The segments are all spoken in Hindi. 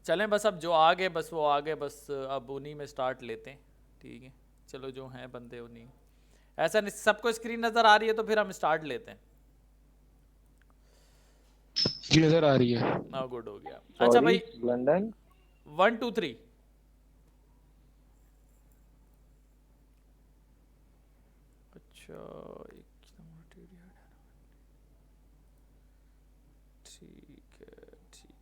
चलें बस, अब जो आ गए बस वो आ गए, बस अब उन्हीं में स्टार्ट लेते हैं। ठीक है, चलो जो हैं बंदे उन्हीं। ऐसा नहीं सबको स्क्रीन नज़र आ रही है तो फिर हम स्टार्ट लेते हैं। जी नजर आ रही है। ना गुड हो गया। अच्छा सॉरी भाई, लंदन। 1 2 3। अच्छा, एक ठीक है, ठीक।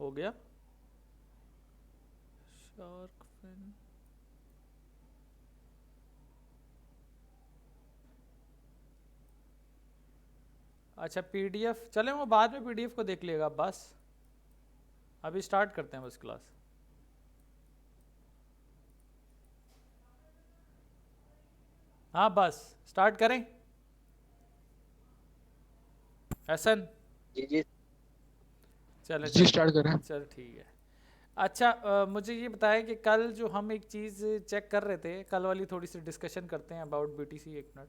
हो गया। Shark fin. अच्छा पीडीएफ, चले वो बाद में पीडीएफ को देख लेगा बस। अभी स्टार्ट करते हैं बस क्लास। हाँ बस स्टार्ट करें। एहसन। जी जी। चले जी चले। स्टार्ट करें। चल ठीक है। अच्छा मुझे ये बताएं कि कल जो हम एक चीज़ चेक कर रहे थे, कल वाली थोड़ी सी डिस्कशन करते हैं अबाउट बीटीसी। एक मिनट,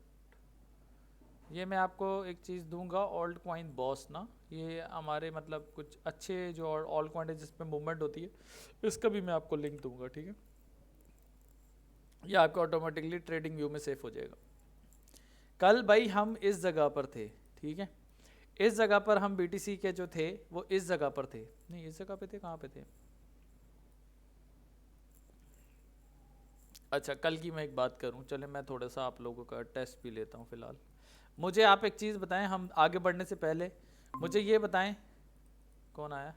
ये मैं आपको एक चीज़ दूंगा, ओल्ड कॉइन बॉस ना। ये हमारे मतलब कुछ अच्छे जो ओल्ड कॉइन है जिसमें मूवमेंट होती है, इसका भी मैं आपको लिंक दूंगा। ठीक है, ये आपको ऑटोमेटिकली ट्रेडिंग व्यू में सेव हो जाएगा। कल भाई हम इस जगह पर थे, ठीक है, इस जगह पर हम बीटीसी के जो थे वो इस जगह पर थे। नहीं इस जगह पे थे, कहाँ पे थे? अच्छा कल की मैं एक बात करूं, चले मैं थोड़ा सा आप लोगों का टेस्ट भी लेता हूं फिलहाल। मुझे आप एक चीज़ बताएं, हम आगे बढ़ने से पहले मुझे ये बताएं, कौन आया?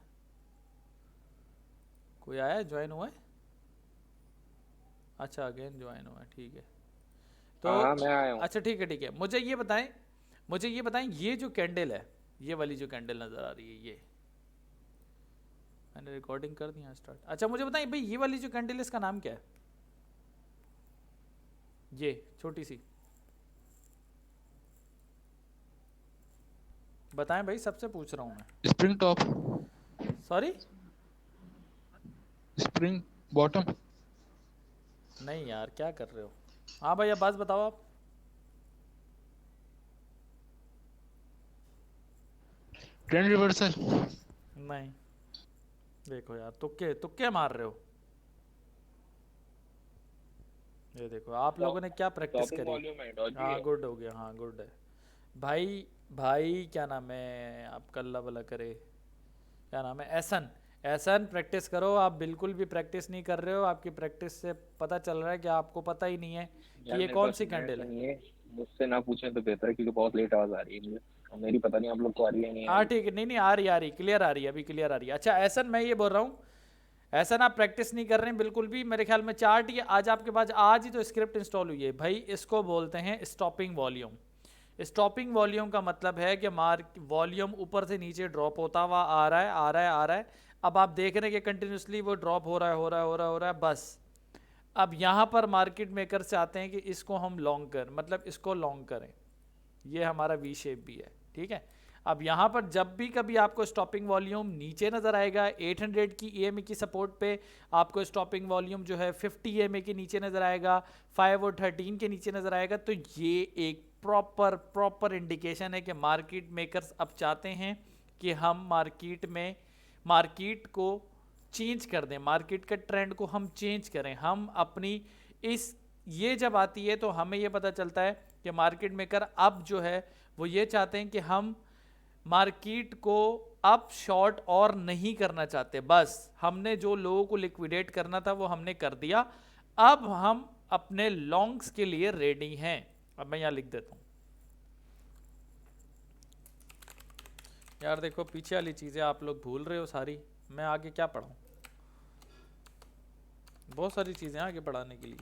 कोई आया ज्वाइन हुआ है? अच्छा अगेन ज्वाइन हुआ है, ठीक है। तो हाँ हाँ मैं आया हूँ। अच्छा ठीक है ठीक है, मुझे ये बताएं, मुझे ये बताएं, ये जो कैंडल है, ये वाली जो कैंडल नज़र आ रही है, ये मैंने रिकॉर्डिंग कर दिया स्टार्ट। अच्छा मुझे बताएं भाई, ये वाली जो कैंडल है इसका नाम क्या है? ये छोटी सी बताएं भाई, सबसे पूछ रहा हूँ मैं। Spring top. Sorry? Spring bottom. नहीं यार क्या कर रहे हो? हाँ भाई अब बात बताओ आप। Trend reversal. नहीं, देखो यार तुक्के तुक्के मार रहे हो। ये देखो आप लोगों ने क्या प्रैक्टिस टॉपिंग करी। वॉल्यूम है डॉजी हाँ है। गुड हो गया, हाँ गुड है। भाई भाई क्या नाम है आपका, अल्लाह भला करे, क्या नाम है, एहसन। एहसन प्रैक्टिस करो, आप बिल्कुल भी प्रैक्टिस नहीं कर रहे हो। आपकी प्रैक्टिस से पता चल रहा है कि आपको पता ही नहीं है कि यार ये मेरे कौन पास सी नेट कैंडल तो है। नहीं है। मुझसे ना पूछें तो बेहतर है क्योंकि बहुत लेट आवाज आ रही है मुझे। और मेरी पता नहीं आप लोग को आ रही है नहीं आ हाँ रही। ठीक है, नहीं नहीं आ रही क्लियर आ रही है, अभी क्लियर आ रही है। अच्छा एहसन मैं ये बोल रहा हूँ, ऐसा ना प्रैक्टिस नहीं कर रहे हैं बिल्कुल भी। मेरे ख्याल में चार्ट ये आज आपके पास आज ही तो स्क्रिप्ट इंस्टॉल हुई है भाई। इसको बोलते हैं स्टॉपिंग वॉल्यूम। स्टॉपिंग वॉल्यूम का मतलब है कि मार्क वॉल्यूम ऊपर से नीचे ड्रॉप होता हुआ आ रहा है आ रहा है आ रहा है। अब आप देख रहे हैं कि कंटिन्यूसली वो ड्रॉप हो रहा है हो रहा है हो रहा है हो रहा है बस। अब यहाँ पर मार्केट मेकर से आते हैं कि इसको हम लॉन्ग कर, मतलब इसको लॉन्ग करें। ये हमारा वी शेप भी है, ठीक है। अब यहाँ पर जब भी कभी आपको स्टॉपिंग वॉल्यूम नीचे नज़र आएगा 800 की ईएमए की सपोर्ट पे, आपको स्टॉपिंग वॉल्यूम जो है 50 ईएमए के नीचे नज़र आएगा, 5 और 13 के नीचे नज़र आएगा, तो ये एक प्रॉपर प्रॉपर इंडिकेशन है कि मार्केट मेकर्स अब चाहते हैं कि हम मार्केट को चेंज कर दें, मार्केट का ट्रेंड को हम चेंज करें। हम अपनी इस ये जब आती है तो हमें ये पता चलता है कि मार्केट मेकर अब जो है वो ये चाहते हैं कि हम मार्केट को अब शॉर्ट और नहीं करना चाहते। बस हमने जो लोगों को लिक्विडेट करना था वो हमने कर दिया। अब हम अपने लॉन्ग्स के लिए रेडी हैं। अब मैं यहाँ लिख देता हूँ यार, देखो पीछे वाली चीज़ें आप लोग भूल रहे हो सारी, मैं आगे क्या पढ़ाऊँ? बहुत सारी चीज़ें आगे पढ़ाने के लिए।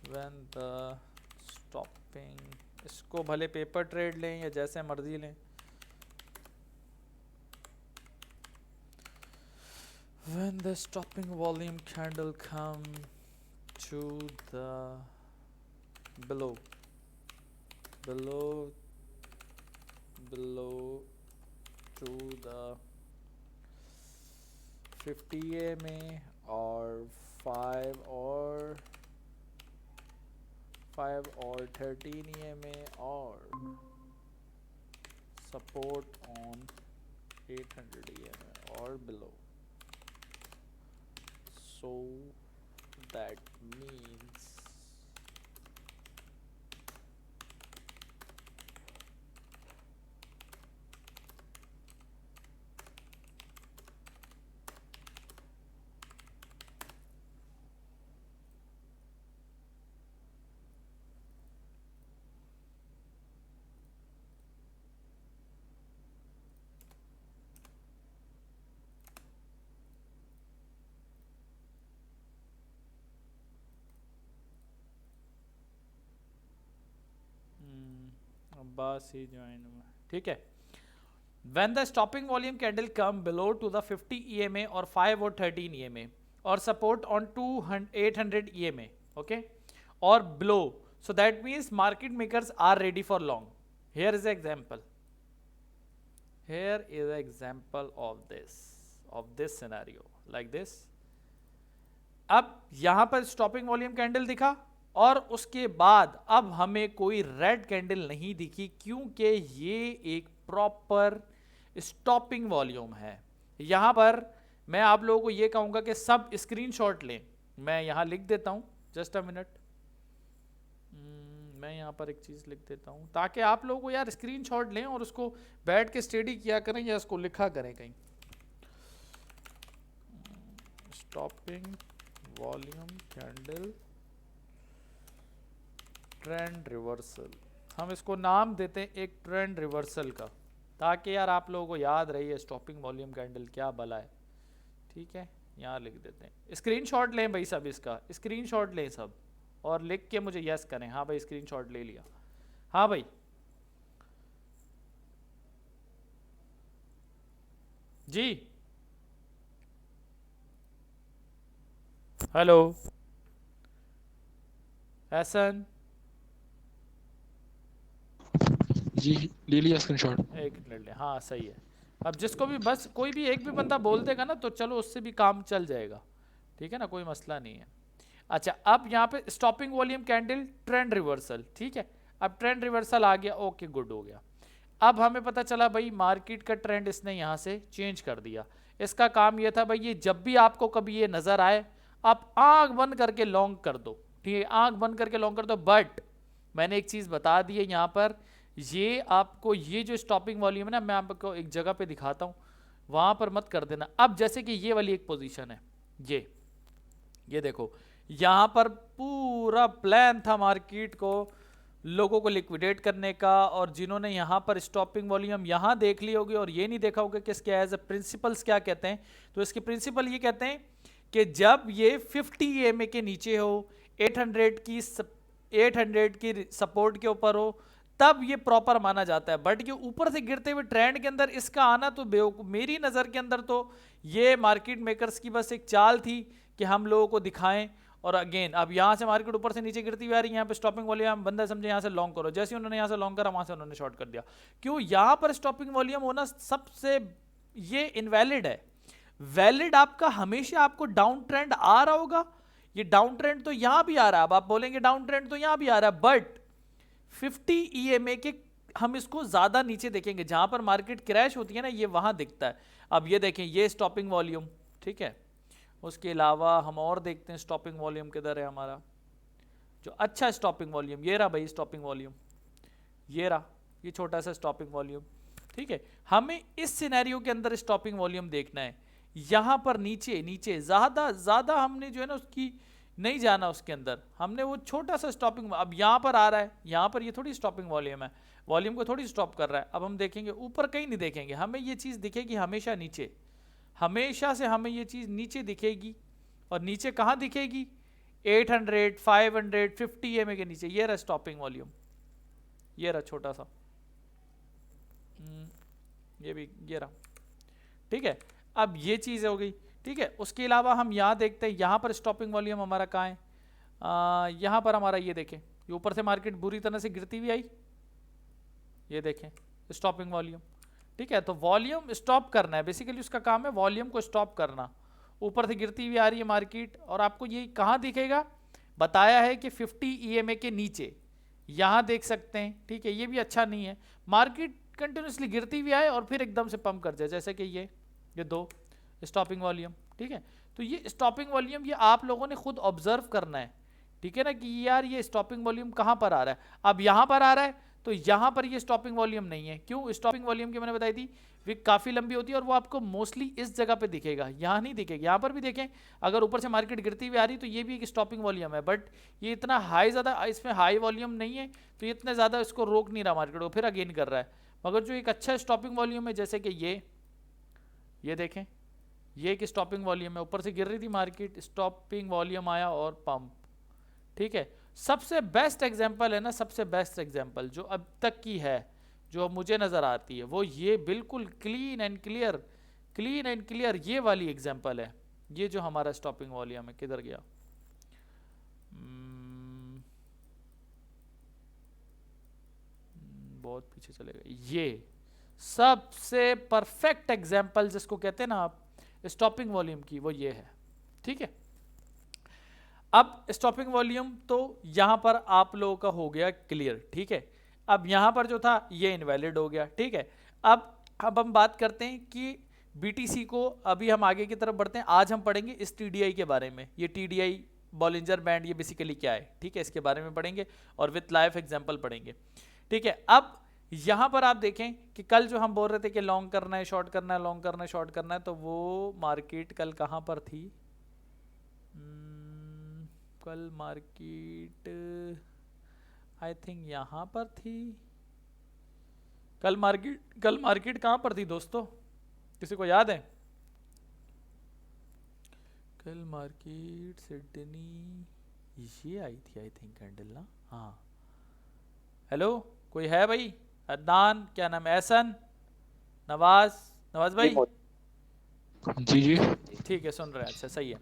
व्हेन द स्टॉपिंग, इसको भले पेपर ट्रेड लें या जैसे मर्जी लें। When the stopping volume candle come to the below below below to the 50 EMA or 5 or 13 EMA or support on 800 EMA or below. So that means Abbas he join हुआ, ठीक है। When the stopping volume candle come below to the 50 EMA or 5 or 13 EMA or support on 800 EMA, okay, or below, so that means market makers are ready for long. Here is an example. Here is an example of this scenario like this. अब यहां पर स्टॉपिंग वॉल्यूम कैंडल दिखा और उसके बाद अब हमें कोई रेड कैंडल नहीं दिखी क्योंकि ये एक प्रॉपर स्टॉपिंग वॉल्यूम है। यहां पर मैं आप लोगों को ये कहूंगा कि सब स्क्रीनशॉट लें। मैं यहां लिख देता हूं, जस्ट अ मिनट, मैं यहां पर एक चीज लिख देता हूं ताकि आप लोगों को यार स्क्रीनशॉट लें और उसको बैठ के स्टडी किया करें या उसको लिखा करें कहीं। Stopping volume candle trend reversal, हम इसको नाम देते हैं एक ट्रेंड रिवर्सल का, ताकि यार आप लोगों को याद रही है स्टॉपिंग वॉल्यूम कैंडल क्या भला है। ठीक है, यहाँ लिख देते हैं। स्क्रीनशॉट लें भाई सब, इसका स्क्रीनशॉट लें सब और लिख के मुझे यस करें। हाँ भाई स्क्रीनशॉट ले लिया। हाँ भाई जी, हेलो एहसन जी, ले लिया स्क्रीनशॉट। एक मिनट ले, हाँ सही है। अब जिसको भी बस कोई भी एक भी बंदा बोल देगा ना तो चलो उससे भी काम चल जाएगा, ठीक है ना, कोई मसला नहीं है। अच्छा, अब यहाँ पे stopping volume candle trend reversal, ठीक है। अब ट्रेंड रिवर्सल आ गया, ओके गुड हो गया। अब हमें पता चला भाई मार्केट का ट्रेंड इसने यहाँ से चेंज कर दिया। इसका काम ये था भाई, ये जब भी आपको कभी ये नजर आए आप आंख बंद करके लॉन्ग कर दो, ठीक है, आंख बंद करके लॉन्ग कर दो। बट मैंने एक चीज बता दी है यहाँ पर, ये आपको ये जो स्टॉपिंग वॉल्यूम है ना, मैं आपको एक जगह पे दिखाता हूँ, वहां पर मत कर देना। अब जैसे कि ये वाली एक पोजीशन है, ये देखो, यहाँ पर पूरा प्लान था मार्केट को लोगों को लिक्विडेट करने का, और जिन्होंने यहाँ पर स्टॉपिंग वॉल्यूम यहाँ देख ली होगी और ये नहीं देखा होगा कि इसके एज ए प्रिंसिपल्स क्या कहते हैं, तो इसके प्रिंसिपल ये कहते हैं कि जब ये 50 EMA के नीचे हो, 800 की सपोर्ट के ऊपर हो, तब ये प्रॉपर माना जाता है। बट ये ऊपर से गिरते हुए ट्रेंड के अंदर इसका आना तो बेवकूफ, मेरी नज़र के अंदर तो ये मार्केट मेकर्स की बस एक चाल थी कि हम लोगों को दिखाएं। और अगेन अब यहाँ से मार्केट ऊपर से नीचे गिरती हुई आ रही है, यहाँ पे स्टॉपिंग वॉल्यूम बंदा समझे यहाँ से लॉन्ग करो, जैसे उन्होंने यहाँ से लॉन्ग करा वहाँ से उन्होंने शॉर्ट कर दिया। क्यों? यहाँ पर स्टॉपिंग वॉल्यूम होना सबसे ये इनवैलिड है। वैलिड आपका हमेशा आपको डाउन ट्रेंड आ रहा होगा, ये डाउन ट्रेंड तो यहाँ भी आ रहा है, अब आप बोलेंगे डाउन ट्रेंड तो यहाँ भी आ रहा है, बट 50 EMA के हम इसको ज्यादा नीचे देखेंगे, जहां पर मार्केट क्रैश होती है ना, ये वहां दिखता है। अब ये देखें, ये स्टॉपिंग वॉल्यूम, ठीक है। उसके अलावा हम और देखते हैं स्टॉपिंग वॉल्यूम किधर है हमारा, जो अच्छा स्टॉपिंग वॉल्यूम, ये रहा भाई स्टॉपिंग वॉल्यूम, ये रहा, ये छोटा सा स्टॉपिंग वॉल्यूम, ठीक है। हमें इस सिनेरियो के अंदर स्टॉपिंग वॉल्यूम देखना है। यहां पर नीचे नीचे ज्यादा हमने जो है ना उसकी नहीं जाना, उसके अंदर हमने वो छोटा सा स्टॉपिंग, अब यहाँ पर आ रहा है, यहाँ पर ये थोड़ी स्टॉपिंग वॉल्यूम है, वॉल्यूम को थोड़ी स्टॉप कर रहा है। अब हम देखेंगे ऊपर कहीं नहीं देखेंगे, हमें ये चीज़ दिखेगी हमेशा नीचे, हमेशा से हमें ये चीज़ नीचे दिखेगी। और नीचे कहाँ दिखेगी? 800, 500, 50 EMA के नीचे। ये रहा स्टॉपिंग वॉल्यूम, ये रहा छोटा सा, ये भी ये रहा, ठीक है। अब ये चीज़ हो गई, ठीक है। उसके अलावा हम यहाँ देखते हैं, यहाँ पर स्टॉपिंग वॉल्यूम हमारा कहाँ है, यहाँ पर हमारा ये देखें, ये ऊपर से मार्केट बुरी तरह से गिरती हुई आई, ये देखें स्टॉपिंग वॉल्यूम, ठीक है। तो वॉल्यूम स्टॉप करना है, बेसिकली उसका काम है वॉल्यूम को स्टॉप करना। ऊपर से गिरती हुई आ रही है मार्केट, और आपको ये कहाँ दिखेगा, बताया है कि 50 EMA के नीचे, यहाँ देख सकते हैं, ठीक है। ये भी अच्छा नहीं है, मार्केट कंटिन्यूसली गिरती हुई आए और फिर एकदम से पंप कर जाए, जैसे कि ये दो स्टॉपिंग वॉल्यूम, ठीक है। तो ये स्टॉपिंग वॉल्यूम ये आप लोगों ने खुद ऑब्जर्व करना है, ठीक है ना, कि यार ये स्टॉपिंग वॉल्यूम कहाँ पर आ रहा है। अब यहाँ पर आ रहा है तो यहाँ पर ये स्टॉपिंग वॉल्यूम नहीं है। क्यों? स्टॉपिंग वॉल्यूम की मैंने बताई थी विक काफ़ी लंबी होती है और वो आपको मोस्टली इस जगह पे दिखेगा, यहाँ नहीं दिखेगा। यहाँ पर भी देखें, अगर ऊपर से मार्केट गिरती हुई आ रही तो ये भी एक स्टॉपिंग वॉल्यूम है, बट ये इतना हाई ज़्यादा इसमें हाई वॉल्यूम नहीं है, तो ये इतना ज़्यादा इसको रोक नहीं रहा मार्केट को, फिर अगेन कर रहा है। मगर जो एक अच्छा स्टॉपिंग वॉल्यूम है, जैसे कि ये देखें, ये एक स्टॉपिंग वॉल्यूम है, ऊपर से गिर रही थी मार्केट, स्टॉपिंग वॉल्यूम आया और पंप, ठीक है। सबसे बेस्ट एग्जांपल है ना, सबसे बेस्ट एग्जांपल जो अब तक की है, जो मुझे नज़र आती है, वो ये बिल्कुल क्लीन एंड क्लियर ये वाली एग्जांपल है। ये जो हमारा स्टॉपिंग वॉल्यूम है, किधर गया, बहुत पीछे चले गए। ये सबसे परफेक्ट एग्जांपल जिसको कहते हैं ना आप स्टॉपिंग वॉल्यूम की, वो ये है, ठीक है। अब स्टॉपिंग वॉल्यूम तो यहां पर आप लोगों का हो गया क्लियर, ठीक है। अब यहां पर जो था ये इनवैलिड हो गया, ठीक है। अब हम बात करते हैं कि BTC को, अभी हम आगे की तरफ बढ़ते हैं। आज हम पढ़ेंगे इस TDI के बारे में। ये TDI बॉलिंजर बैंड ये बेसिकली क्या है, ठीक है, इसके बारे में पढ़ेंगे और विथ लाइव एग्जांपल पढ़ेंगे, ठीक है। अब यहाँ पर आप देखें कि कल जो हम बोल रहे थे कि लॉन्ग करना है, शॉर्ट करना है, लॉन्ग करना है, शॉर्ट करना है, तो वो मार्केट कल कहाँ पर थी, कल मार्केट आई थिंक यहाँ पर थी। कल मार्केट कहाँ पर थी दोस्तों, किसी को याद है? कल मार्केट सिडनी ये आई थी आई थिंक कैंडल ना, हाँ। हेलो, कोई है भाई? अदनान, क्या नाम है, एहसन, नवाज भाई? जी ठीक है, सुन रहे हैं, अच्छा सही है।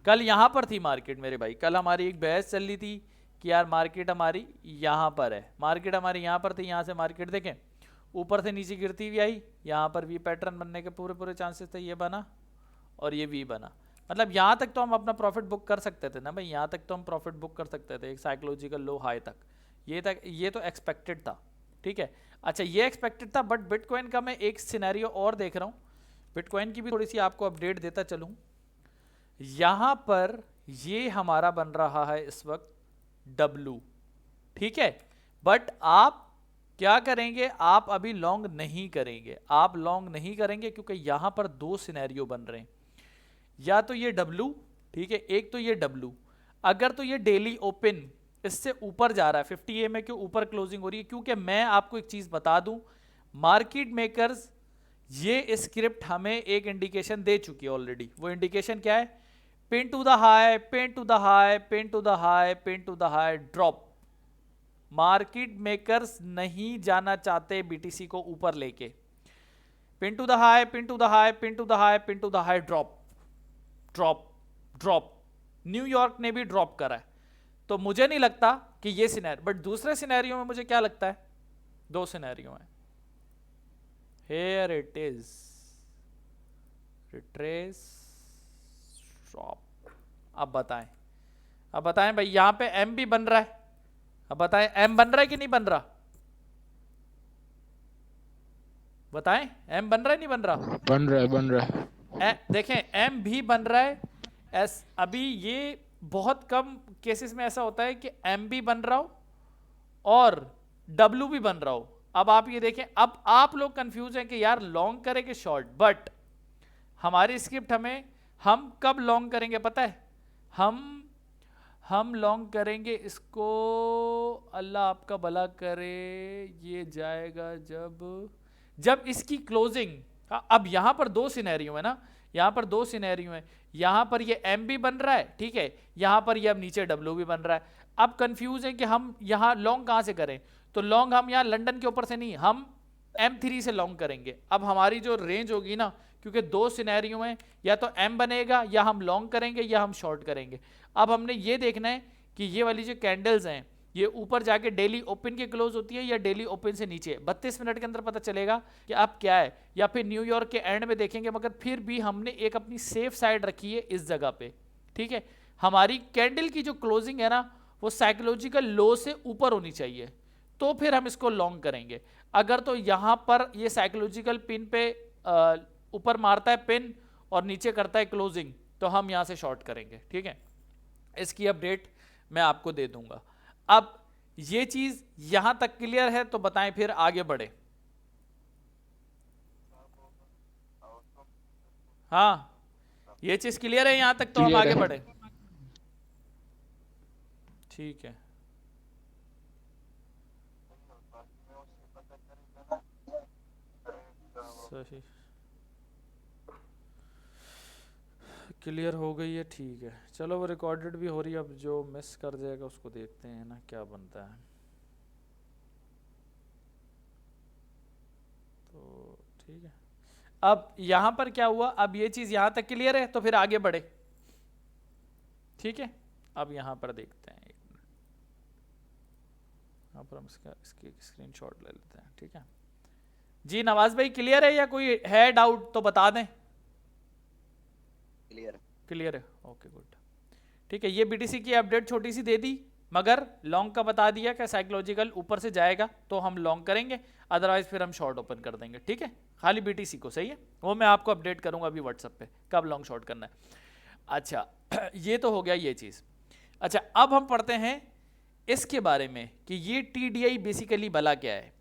कल यहाँ पर थी मार्केट मेरे भाई, कल हमारी एक बहस चल रही थी कि यार मार्केट हमारी यहाँ पर है, मार्केट हमारी यहाँ पर थी। यहाँ से मार्केट देखें ऊपर से नीचे गिरती हुई आई, यहाँ पर भी पैटर्न बनने के पूरे चांसेस थे, ये बना और ये भी बना। मतलब यहाँ तक तो हम अपना प्रॉफिट बुक कर सकते थे ना भाई, यहाँ तक तो हम प्रॉफिट बुक कर सकते थे, एक साइकोलॉजिकल लो हाई तक, ये तो एक्सपेक्टेड था, ठीक है। अच्छा, ये एक्सपेक्टेड था, बट बिटकॉइन का मैं एक सिनेरियो और देख रहा हूँ, बिटकॉइन की भी थोड़ी सी आपको अपडेट देता चलूँ। यहाँ पर ये हमारा बन रहा है इस वक्त W, ठीक है। बट आप क्या करेंगे, आप अभी लॉन्ग नहीं करेंगे, आप लॉन्ग नहीं करेंगे क्योंकि यहाँ पर दो सिनेरियो बन रहे हैं। या तो ये W, ठीक है, एक तो ये W, अगर तो ये डेली ओपन इससे ऊपर जा रहा है, 50 EMA के ऊपर क्लोजिंग हो रही है, क्योंकि मैं आपको एक चीज बता दूं, मार्केट मेकर्स ये स्क्रिप्ट हमें एक इंडिकेशन दे चुकी है ऑलरेडी। वो इंडिकेशन क्या है? Pin to the high, pin to the high, pin to the high, pin to the high, drop. Market makers नहीं जाना चाहते BTC को ऊपर लेके। Pin to the high, pin to the high, pin to the high, pin to the high, drop drop drop. New York ने भी ड्रॉप करा है, तो मुझे नहीं लगता कि ये सिनेरियो, बट दूसरे सिनेरियो में मुझे क्या लगता है, दो सिनेरियो हैं। Here it is, retrace, stop। अब बताएं भाई, यहां पे M भी बन रहा है, अब बताएं M बन रहा है कि नहीं बन रहा, बताएं M बन रहा है नहीं बन रहा? बन रहा है। देखें M भी बन रहा है। अभी ये बहुत कम केसेस में ऐसा होता है कि M भी बन रहा हो और W भी बन रहा हो। अब आप ये देखें, अब आप लोग कंफ्यूज हैं कि यार लॉन्ग करें कि शॉर्ट, बट हमारी स्क्रिप्ट हम कब लॉन्ग करेंगे पता है? हम लॉन्ग करेंगे इसको, अल्लाह आपका भला करे, ये जाएगा जब इसकी क्लोजिंग। अब यहां पर दो सिनेरियो है ना, यहां पर दो सिनेरियो है, यहां पर ये M भी बन रहा है, ठीक है, यहां पर ये अब नीचे W भी बन रहा है। अब कंफ्यूज है कि हम यहां लॉन्ग कहां से करें, तो लॉन्ग हम यहाँ लंदन के ऊपर से नहीं, हम M3 से लॉन्ग करेंगे। अब हमारी जो रेंज होगी ना, क्योंकि दो सिनेरियो हैं, या तो M बनेगा या हम लॉन्ग करेंगे या हम शॉर्ट करेंगे। अब हमने ये देखना है कि ये वाली जो कैंडल्स हैं ये ऊपर जाके डेली ओपन के क्लोज होती है या डेली ओपन से नीचे, 32 मिनट के अंदर पता चलेगा कि अब क्या है, या फिर न्यूयॉर्क के एंड में देखेंगे, मगर फिर भी हमने एक अपनी सेफ साइड रखी है इस जगह पे, ठीक है। हमारी कैंडल की जो क्लोजिंग है ना वो साइकोलॉजिकल लो से ऊपर होनी चाहिए, तो फिर हम इसको लॉन्ग करेंगे। अगर तो यहाँ पर ये साइकोलॉजिकल पिन पे ऊपर मारता है पिन और नीचे करता है क्लोजिंग, तो हम यहाँ से शॉर्ट करेंगे, ठीक है। इसकी अपडेट मैं आपको दे दूंगा। अब ये चीज यहां तक क्लियर है तो बताएं, फिर आगे बढ़े। हाँ, ये चीज क्लियर है यहां तक, तो हम क्लियर आगे है। बढ़े, ठीक है। सही, क्लियर हो गई है, ठीक है। चलो वो रिकॉर्डेड भी हो रही है, अब जो मिस कर जाएगा उसको देखते हैं ना क्या बनता है। तो ठीक है, अब यहां पर क्या हुआ, अब ये चीज यहां तक क्लियर है तो फिर आगे बढ़े, ठीक है। अब यहां पर देखते हैं, एक मिनट, यहाँ पर हम इसकी स्क्रीनशॉट ले लेते हैं, ठीक है जी। नवाज भाई क्लियर है या कोई है डाउट तो बता दें। क्लियर है, ओके गुड, ठीक है। ये बीटीसी की अपडेट छोटी सी दे दी, मगर लॉन्ग का बता दिया कि साइकोलॉजिकल ऊपर से जाएगा तो हम लॉन्ग करेंगे, अदरवाइज फिर हम शॉर्ट ओपन कर देंगे, ठीक है। खाली बीटीसी को, सही है, वो मैं आपको अपडेट करूंगा अभी व्हाट्सएप पे कब लॉन्ग शॉर्ट करना है। अच्छा ये तो हो गया ये चीज। अच्छा अब हम पढ़ते हैं इसके बारे में कि ये टीडीआई बेसिकली भला क्या है।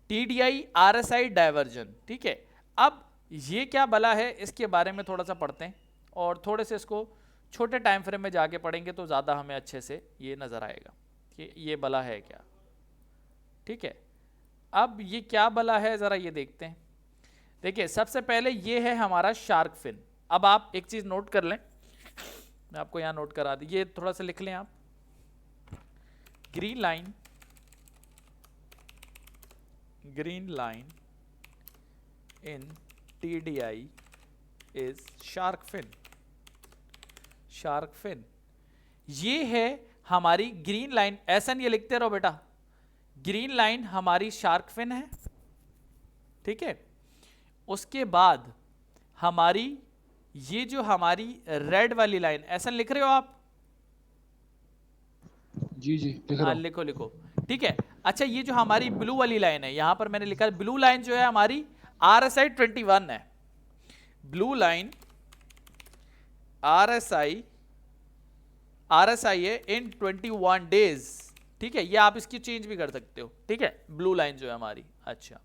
टीडीआई आरएसआई डायवर्जन, ठीक है। अब ये क्या भला है इसके बारे में थोड़ा सा पढ़ते हैं, और थोड़े से इसको छोटे टाइम फ्रेम में जाके पढ़ेंगे तो ज़्यादा हमें अच्छे से ये नज़र आएगा कि ये भला है क्या, ठीक है। अब ये क्या भला है ज़रा ये देखते हैं। देखिए सबसे पहले ये है हमारा शार्क फिन। अब आप एक चीज़ नोट कर लें, मैं आपको यहाँ नोट करा दी, ये थोड़ा सा लिख लें आप, green line in TDI is shark fin. ये है हमारी ग्रीन लाइन, ऐसा नहीं लिखते रहो बेटा, ग्रीन लाइन हमारी शार्क फिन है, ठीक है। उसके बाद हमारी ये जो हमारी रेड वाली लाइन, ऐसा लिख रहे हो आप? जी लिख रहा हाँ हूँ। लिखो, ठीक है। अच्छा ये जो हमारी ब्लू वाली लाइन है, यहां पर मैंने लिखा है ब्लू लाइन जो है हमारी RSI 21 है। ब्लू लाइन RSI है इन 21 डेज, ठीक है। ये आप इसकी चेंज भी कर सकते हो, ठीक है। ब्लू लाइन जो है हमारी, अच्छा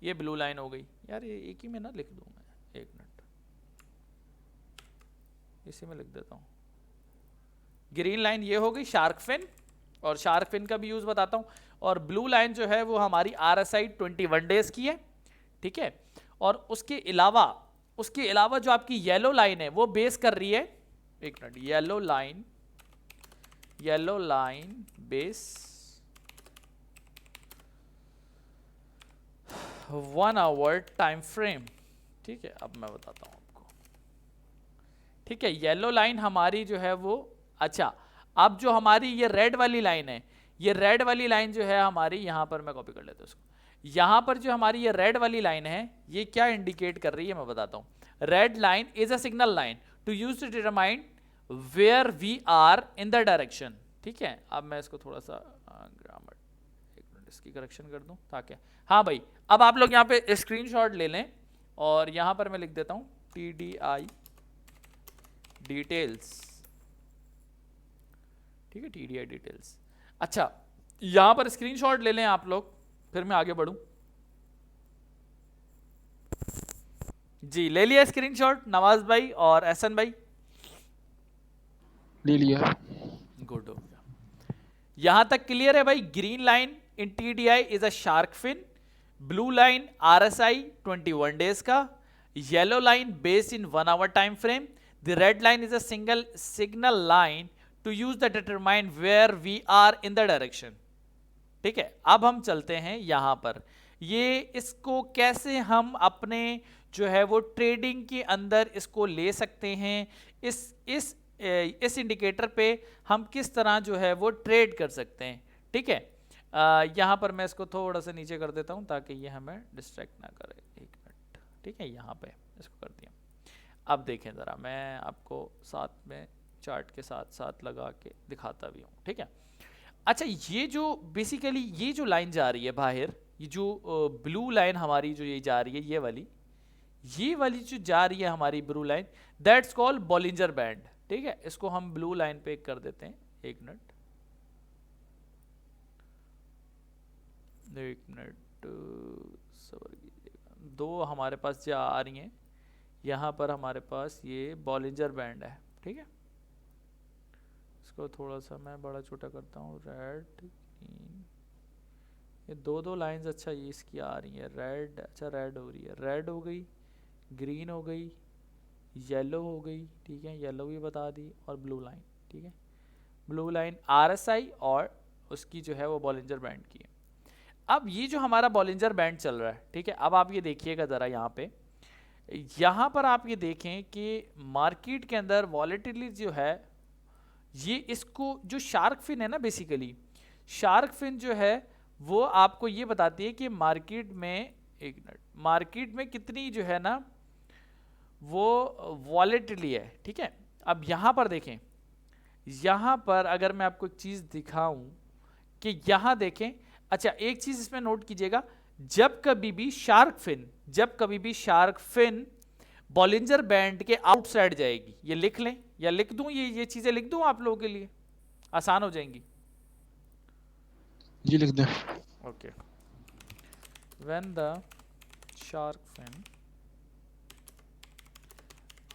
ये ब्लू लाइन हो गई यार, ये एक ही में ना लिख दूं मैं, एक मिनट इसी में लिख देता हूं। ग्रीन लाइन ये हो गई शार्क फिन, और शार्क फिन का भी यूज बताता हूं। और ब्लू लाइन जो है वो हमारी RSI 21 डेज की है, ठीक है। और उसके अलावा जो आपकी येलो लाइन है वो बेस कर रही है, एक minute, yellow line base 1 hour time frame, ठीक है। अब मैं बताता हूं आपको, ठीक है। येलो लाइन हमारी जो है वो, अच्छा अब जो हमारी ये रेड वाली लाइन है, ये रेड वाली लाइन जो है हमारी, यहां पर मैं कॉपी कर लेता हूं इसको, यहां पर जो हमारी ये रेड वाली लाइन है ये क्या इंडिकेट कर रही है मैं बताता हूं। Red line is a signal line to use to determine where we are in the direction, ठीक है। अब मैं इसको थोड़ा सा ग्रामर, एक मिनट इसकी करेक्शन कर दूं ताकि, हाँ भाई अब आप लोग यहाँ पे स्क्रीनशॉट ले लें, और यहां पर मैं लिख देता हूं TDI डिटेल्स, ठीक है, TDI डिटेल्स। अच्छा यहां पर स्क्रीनशॉट ले लें आप लोग, फिर मैं आगे बढ़ूं। जी ले लिया स्क्रीनशॉट नवाज भाई और एहसन भाई? ले लिया। गुड हो गया, यहां तक क्लियर है भाई। Green line in TDI is a shark fin, blue line RSI 21 days का, yellow line based in 1 hour time frame, the red line is a single signal line to use the determine where we are in the direction, ठीक है। अब हम चलते हैं यहां पर, ये इसको कैसे हम अपने जो है वो ट्रेडिंग के अंदर इसको ले सकते हैं, इस इंडिकेटर पे हम किस तरह जो है वो ट्रेड कर सकते हैं, ठीक है। यहाँ पर मैं इसको थोड़ा सा नीचे कर देता हूँ ताकि ये हमें डिस्ट्रैक्ट ना करे। एक मिनट, ठीक है, यहाँ पे इसको कर दिया। अब देखें ज़रा, मैं आपको साथ में चार्ट के साथ साथ लगा के दिखाता भी हूँ, ठीक है। अच्छा, ये जो बेसिकली ये जो लाइन जा रही है बाहर, ये जो ब्लू लाइन हमारी जो ये जा रही है, ये वाली जो जा रही है हमारी blue line, that's called Bollinger band, ठीक है। इसको हम ब्लू लाइन पे कर देते हैं। एक मिनट, सबर कीजिएगा। दो हमारे पास जो आ रही हैं, यहाँ पर हमारे पास ये बॉलिंजर बैंड है, ठीक है। इसको थोड़ा सा मैं बड़ा छोटा करता हूँ। रेड, ग्रीन, ये दो लाइंस अच्छा ये इसकी आ रही है। रेड, अच्छा रेड हो रही है, रेड हो गई, ग्रीन हो गई, येलो हो गई, ठीक है, येलो भी बता दी, और ब्लू लाइन, ठीक है। ब्लू लाइन RSI और उसकी जो है वो बॉलिंजर बैंड की है। अब ये जो हमारा बॉलिंजर बैंड चल रहा है, ठीक है, अब आप ये देखिएगा ज़रा यहाँ पर आप ये देखें कि मार्केट के अंदर वॉलेटिलिटी जो है, ये इसको जो शार्क फिन है ना, बेसिकली शार्क फिन जो है वो आपको ये बताती है कि मार्केट में, एक मिनट, मार्केट में कितनी जो है ना वो वॉलेटिलिटी है, ठीक है। अब यहाँ पर देखें, यहाँ पर अगर मैं आपको एक चीज़ दिखाऊं कि यहाँ देखें, अच्छा एक चीज़ इसमें नोट कीजिएगा, जब कभी भी शार्क फिन बॉलिंजर बैंड के आउटसाइड जाएगी, ये लिख लें या लिख दूं, ये चीज़ें लिख दूं आप लोगों के लिए आसान हो जाएंगी। जी लिख दें। Okay, when the shark fin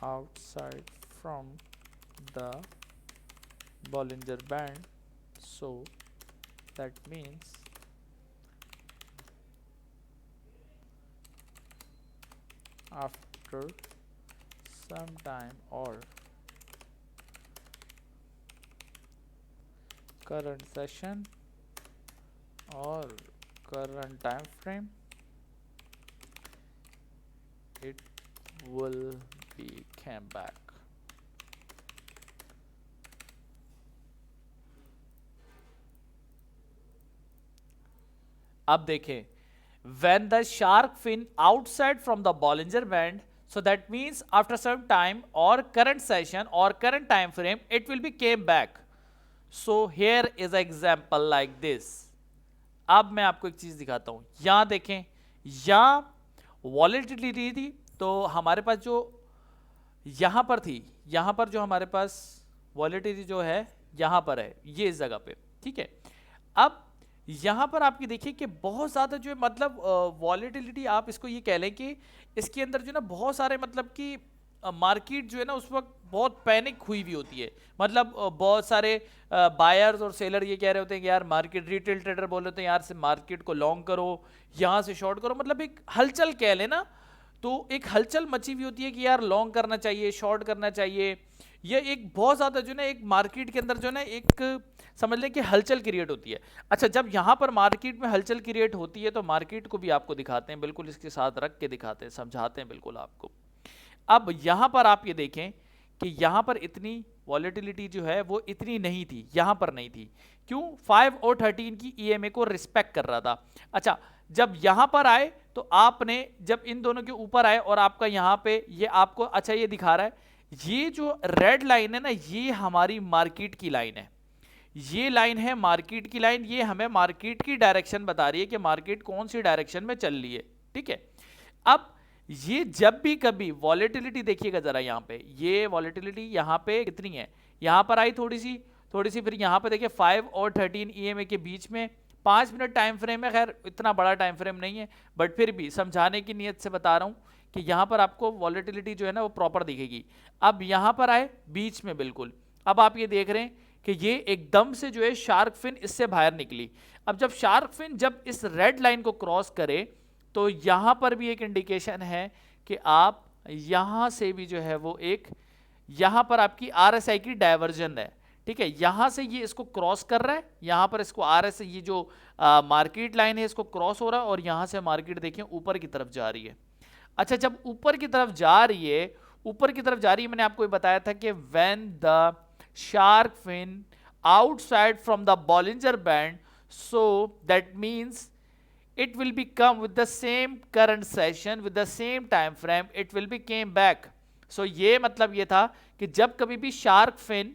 outside from the Bollinger Band, so that means after some time or current session or current time frame, it will be came back. अब देखें, when the shark fin outside from the Bollinger Band, so that means after some time or current session or current time frame, it will be came back. So here is an example like this. अब मैं आपको एक चीज दिखाता हूं, यहां देखें, यहां वॉलेटिलिटी थी, तो हमारे पास जो यहाँ पर थी, यहाँ पर जो हमारे पास वॉलेटिलिटी जो है यहाँ पर है, ये इस जगह पे, ठीक है। अब यहाँ पर आपकी देखिए कि बहुत ज़्यादा जो है मतलब वॉलेटिलिटी, आप इसको ये कह लें कि इसके अंदर जो ना बहुत सारे मतलब कि मार्केट जो है ना उस वक्त बहुत पैनिक हुई भी होती है, मतलब बहुत सारे बायर्स और सेलर ये कह रहे होते हैं कि यार मार्केट, रिटेल ट्रेडर बोल रहे होते हैं यार से मार्केट को लॉन्ग करो, यहाँ से शॉर्ट करो, मतलब एक हलचल कह लेना, तो एक हलचल मची हुई होती है कि यार लॉन्ग करना चाहिए, शॉर्ट करना चाहिए। ये एक बहुत ज़्यादा जो ना एक मार्केट के अंदर जो ना एक समझ लें कि हलचल क्रिएट होती है। अच्छा, जब यहाँ पर मार्केट में हलचल क्रिएट होती है तो मार्केट को भी आपको दिखाते हैं, बिल्कुल इसके साथ रख के दिखाते हैं, समझाते हैं बिल्कुल आपको। अब यहाँ पर आप ये देखें कि यहाँ पर इतनी वॉलेटिलिटी जो है वो इतनी नहीं थी, यहाँ पर नहीं थी, क्यों? 5 और 13 की EMA को रिस्पेक्ट कर रहा था। अच्छा, जब यहाँ पर आए तो आपने जब इन दोनों के ऊपर आए और आपका यहाँ पे ये आपको अच्छा ये दिखा रहा है, ये जो रेड लाइन है ना, ये हमारी मार्केट की लाइन है, ये लाइन है मार्केट की लाइन, ये हमें मार्केट की डायरेक्शन बता रही है कि मार्केट कौन सी डायरेक्शन में चल रही है, ठीक है। अब ये जब भी कभी वॉलेटिलिटी देखिएगा जरा, यहाँ पे ये वॉलेटिलिटी यहाँ पे कितनी है, यहाँ पर आई थोड़ी सी, फिर यहाँ पे देखिए 5 और 13 EMA के बीच में 5 मिनट टाइम फ्रेम है, खैर इतना बड़ा टाइम फ्रेम नहीं है, बट फिर भी समझाने की नीयत से बता रहा हूँ कि यहाँ पर आपको वॉलेटिलिटी जो है ना वो प्रॉपर दिखेगी। अब यहाँ पर आए बीच में बिल्कुल, अब आप ये देख रहे हैं कि ये एकदम से जो है शार्क फिन इससे बाहर निकली। अब जब शार्क फिन जब इस रेड लाइन को क्रॉस करे तो यहाँ पर भी एक इंडिकेशन है कि आप यहाँ से भी जो है वो एक, यहाँ पर आपकी RSI की डायवर्जन है, ठीक है, यहाँ से ये इसको क्रॉस कर रहा है, यहाँ पर इसको RSI ये जो मार्केट लाइन है इसको क्रॉस हो रहा है, और यहाँ से मार्केट देखिए ऊपर की तरफ जा रही है। अच्छा, जब ऊपर की तरफ जा रही है, मैंने आपको ये बताया था कि when the shark fin outside from the Bollinger band, so that means it will be come with the same current session with the same time frame, it will be came back. So ये मतलब ये था कि जब कभी भी शार्क फिन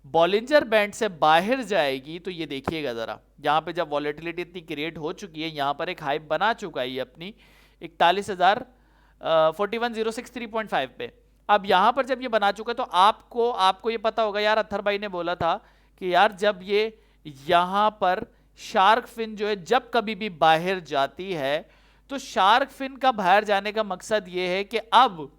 बॉलिंजर बैंड से बाहर जाएगी तो ये देखिएगा जरा, यहाँ पे जब वॉलेटिलिटी इतनी क्रिएट हो चुकी है, यहाँ पर एक हाइप बना चुका है ये अपनी 41,043.5 पे। अब यहाँ पर जब ये बना चुका है तो आपको ये पता होगा यार, अत्थर भाई ने बोला था कि यार जब ये यहाँ पर शार्क फिन जो है जब कभी भी बाहर जाती है तो शार्क फिन का बाहर जाने का मकसद ये है कि अब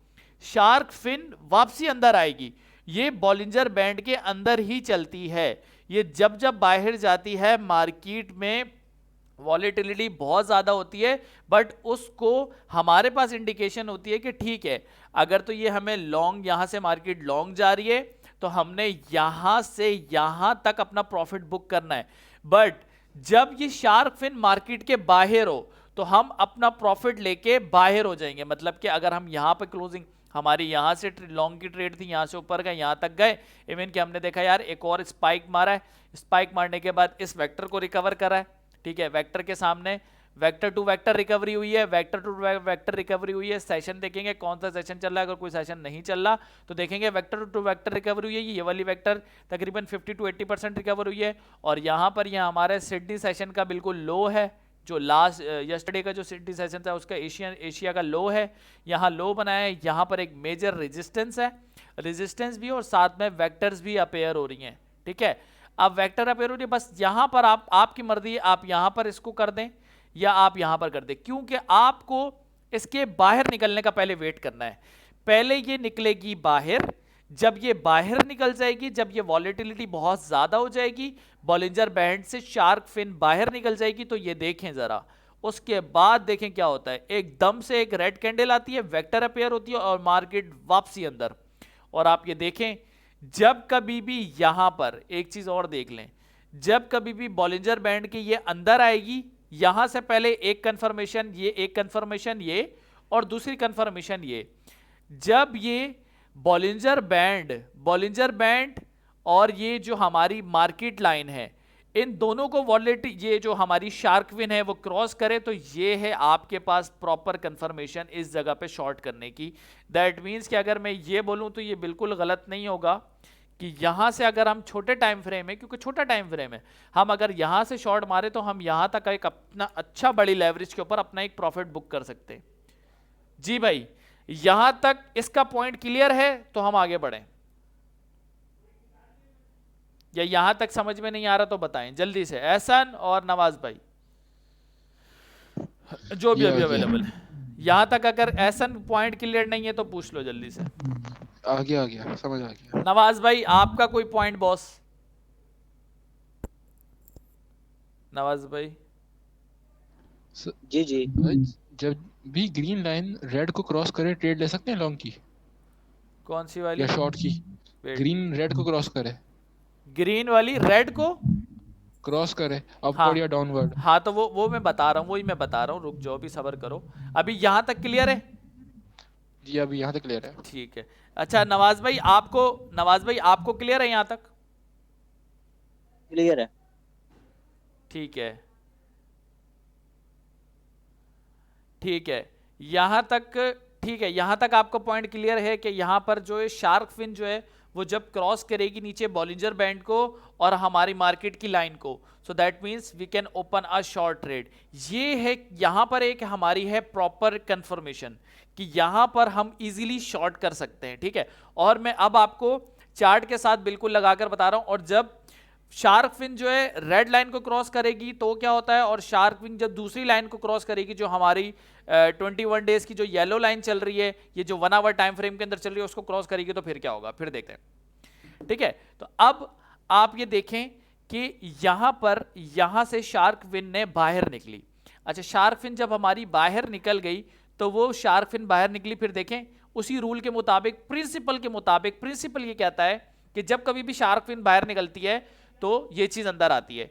शार्क फिन वापसी अंदर आएगी, ये बॉलिंजर बैंड के अंदर ही चलती है। ये जब जब बाहर जाती है मार्केट में वॉलेटिलिटी बहुत ज़्यादा होती है, बट उसको हमारे पास इंडिकेशन होती है कि ठीक है अगर तो ये हमें लॉन्ग, यहाँ से मार्केट लॉन्ग जा रही है तो हमने यहाँ से यहाँ तक अपना प्रॉफिट बुक करना है। बट जब ये शार्क फिन मार्केट के बाहर हो तो हम अपना प्रॉफिट लेके बाहर हो जाएंगे। मतलब कि अगर हम यहाँ पे क्लोजिंग, हमारी यहाँ से लॉन्ग की ट्रेड थी, यहाँ से ऊपर गए, यहाँ तक गए, इवन कि हमने देखा यार एक और स्पाइक मारा है, स्पाइक मारने के बाद इस वेक्टर को रिकवर करा है, ठीक है, वेक्टर के सामने वेक्टर टू वेक्टर रिकवरी हुई है, वेक्टर टू वेक्टर रिकवरी हुई है। सेशन देखेंगे कौन सा सेशन चल रहा है, अगर कोई सेशन नहीं चल रहा तो देखेंगे वेक्टर टू वेक्टर रिकवरी हुई है, ये वाली वेक्टर तकरीबन 50 to 80% रिकवर हुई है। और यहाँ पर यह हमारे सिडनी सेशन का बिल्कुल लो है, जो लास्ट यस्टरडे का जो सिडनी सेशन था उसका एशिया का लो है, यहाँ लो बनाया है। यहाँ पर एक मेजर रेजिस्टेंस है, रेजिस्टेंस भी और साथ में वेक्टर्स भी अपेयर हो रही हैं, ठीक है। अब वेक्टर अपेयर हो रही है, बस यहाँ पर आपकी मर्जी, आप यहाँ पर इसको कर दें या आप यहाँ पर कर दें, क्योंकि आपको इसके बाहर निकलने का पहले वेट करना है। पहले ये निकलेगी बाहर, जब ये बाहर निकल जाएगी, जब ये वॉलेटिलिटी बहुत ज़्यादा हो जाएगी, बॉलिंजर बैंड से शार्क फिन बाहर निकल जाएगी, तो ये देखें ज़रा, उसके बाद देखें क्या होता है, एकदम से एक रेड कैंडल आती है, वेक्टर अपेयर होती है और मार्केट वापसी अंदर। और आप ये देखें जब कभी भी यहाँ पर एक चीज़ और देख लें, जब कभी भी बॉलिंजर बैंड की ये अंदर आएगी, यहाँ से पहले एक कंफर्मेशन ये, एक कंफर्मेशन ये और दूसरी कंफर्मेशन ये, जब ये बॉलिंजर बैंड और ये जो हमारी मार्केट लाइन है, इन दोनों को वॉलेटिलिटी, ये जो हमारी शार्क फिन है वो क्रॉस करे, तो ये है आपके पास प्रॉपर कंफर्मेशन इस जगह पे शॉर्ट करने की। दैट मीन्स कि अगर मैं ये बोलूं तो ये बिल्कुल गलत नहीं होगा कि यहाँ से अगर हम छोटे टाइम फ्रेम है, क्योंकि छोटा टाइम फ्रेम है, हम अगर यहाँ से शॉर्ट मारे तो हम यहाँ तक एक अपना अच्छा बड़ी लेवरेज के ऊपर अपना एक प्रॉफिट बुक कर सकते हैं। जी भाई, यहां तक इसका पॉइंट क्लियर है तो हम आगे बढ़ें, या यहां तक समझ में नहीं आ रहा तो बताएं जल्दी से, एहसन और नवाज भाई जो भी अभी अवेलेबल है। यहां तक अगर एहसन पॉइंट क्लियर नहीं है तो पूछ लो जल्दी से। आ गया समझ आ गया। नवाज भाई आपका कोई पॉइंट बॉस? नवाज भाई जी जब भी ग्रीन लाइन रेड को क्रॉस करे ट्रेड ले सकते हैं लॉन्ग की कौन सी वाली? या शॉर्ट की? ग्रीन रेड को क्रॉस करे, ग्रीन वाली रेड को क्रॉस करे अपवर्ड हाँ, या डाउनवर्ड। हाँ तो वो मैं बता रहा हूँ, वही मैं बता रहा हूँ, रुक जाओ, भी सब्र करो। अभी यहाँ तक क्लियर है? जी अभी यहाँ तक क्लियर है। ठीक है। अच्छा नवाज भाई आपको क्लियर है यहाँ तक? क्लियर है। ठीक है यहाँ तक, ठीक है, यहाँ तक आपको पॉइंट क्लियर है कि यहाँ पर जो है शार्क फिन जो है वो जब क्रॉस करेगी नीचे बॉलिंजर बैंड को और हमारी मार्केट की लाइन को, so that means we can open a short trade. ये है यहाँ पर एक हमारी है प्रॉपर कंफर्मेशन कि यहाँ पर हम इजीली शॉर्ट कर सकते हैं, ठीक है। और मैं अब आपको चार्ट के साथ बिल्कुल लगाकर बता रहा हूँ। और जब शार्क फिन जो है रेड लाइन को क्रॉस करेगी तो क्या होता है, और शार्क फिन जब दूसरी लाइन को क्रॉस करेगी जो हमारी 21 डेज की जो येलो लाइन चल रही है, ये जो 1 आवर टाइम फ्रेम के अंदर चल रही है, उसको क्रॉस करेगी तो फिर क्या होगा, फिर देखते हैं, ठीक है। तो अब आप ये देखें कि यहाँ पर, यहाँ से शार्क फिन ने बाहर निकली। अच्छा, शार्क फिन जब हमारी बाहर निकल गई तो वो शार्क फिन बाहर निकली, फिर देखें उसी रूल के मुताबिक, प्रिंसिपल के मुताबिक, प्रिंसिपल ये कहता है कि जब कभी भी शार्क फिन बाहर निकलती है तो ये चीज अंदर आती है।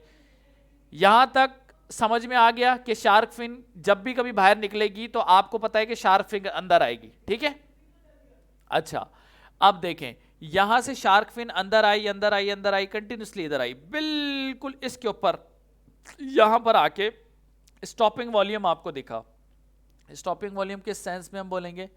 यहां तक समझ में आ गया कि शार्क फिन जब भी कभी बाहर निकलेगी तो आपको पता है कि शार्क फिन अंदर आएगी, ठीक है। अच्छा अब देखें, यहां से शार्क फिन अंदर आई कंटिन्यूसली इधर आई, बिल्कुल इसके ऊपर यहाँ पर आके स्टॉपिंग वॉल्यूम आपको दिखा। स्टॉपिंग वॉल्यूम किस सेंस में हम बोलेंगे?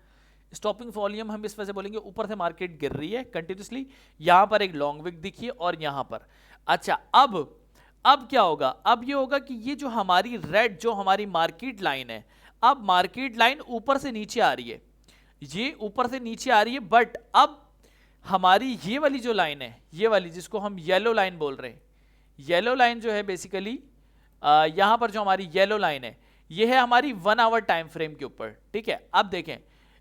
स्टॉपिंग वॉल्यूम हम इस वजह से बोलेंगे, ऊपर से मार्केट गिर रही है कंटिन्यूसली, यहां पर एक लॉन्ग विक दिखी और यहां पर। अच्छा, अब क्या होगा? अब ये होगा कि ये जो हमारी रेड, जो हमारी मार्केट लाइन है, अब मार्केट लाइन ऊपर से नीचे आ रही है, ये ऊपर से नीचे आ रही है, बट अब हमारी ये वाली जो लाइन है, ये वाली जिसको हम येलो लाइन बोल रहे हैं, येलो लाइन जो है बेसिकली यहां पर जो हमारी येलो लाइन है, ये है हमारी 1 आवर टाइम फ्रेम के ऊपर। ठीक है, अब देखें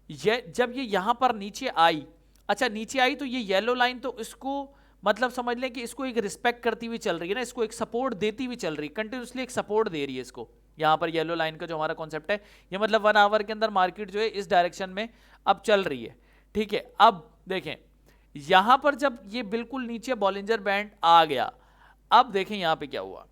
ये जब ये यहां पर नीचे आई, अच्छा नीचे आई, तो ये येलो लाइन तो इसको मतलब समझ लें कि इसको एक रिस्पेक्ट करती हुई चल रही है ना, इसको एक सपोर्ट देती हुई चल रही है, कंटिन्यूसली एक सपोर्ट दे रही है इसको। यहां पर येलो लाइन का जो हमारा कॉन्सेप्ट है, ये मतलब 1 आवर के अंदर मार्केट जो है इस डायरेक्शन में अब चल रही है। ठीक है, अब देखें यहां पर जब ये बिल्कुल नीचे बॉलिंजर बैंड आ गया, अब देखें यहां पे क्या हुआ।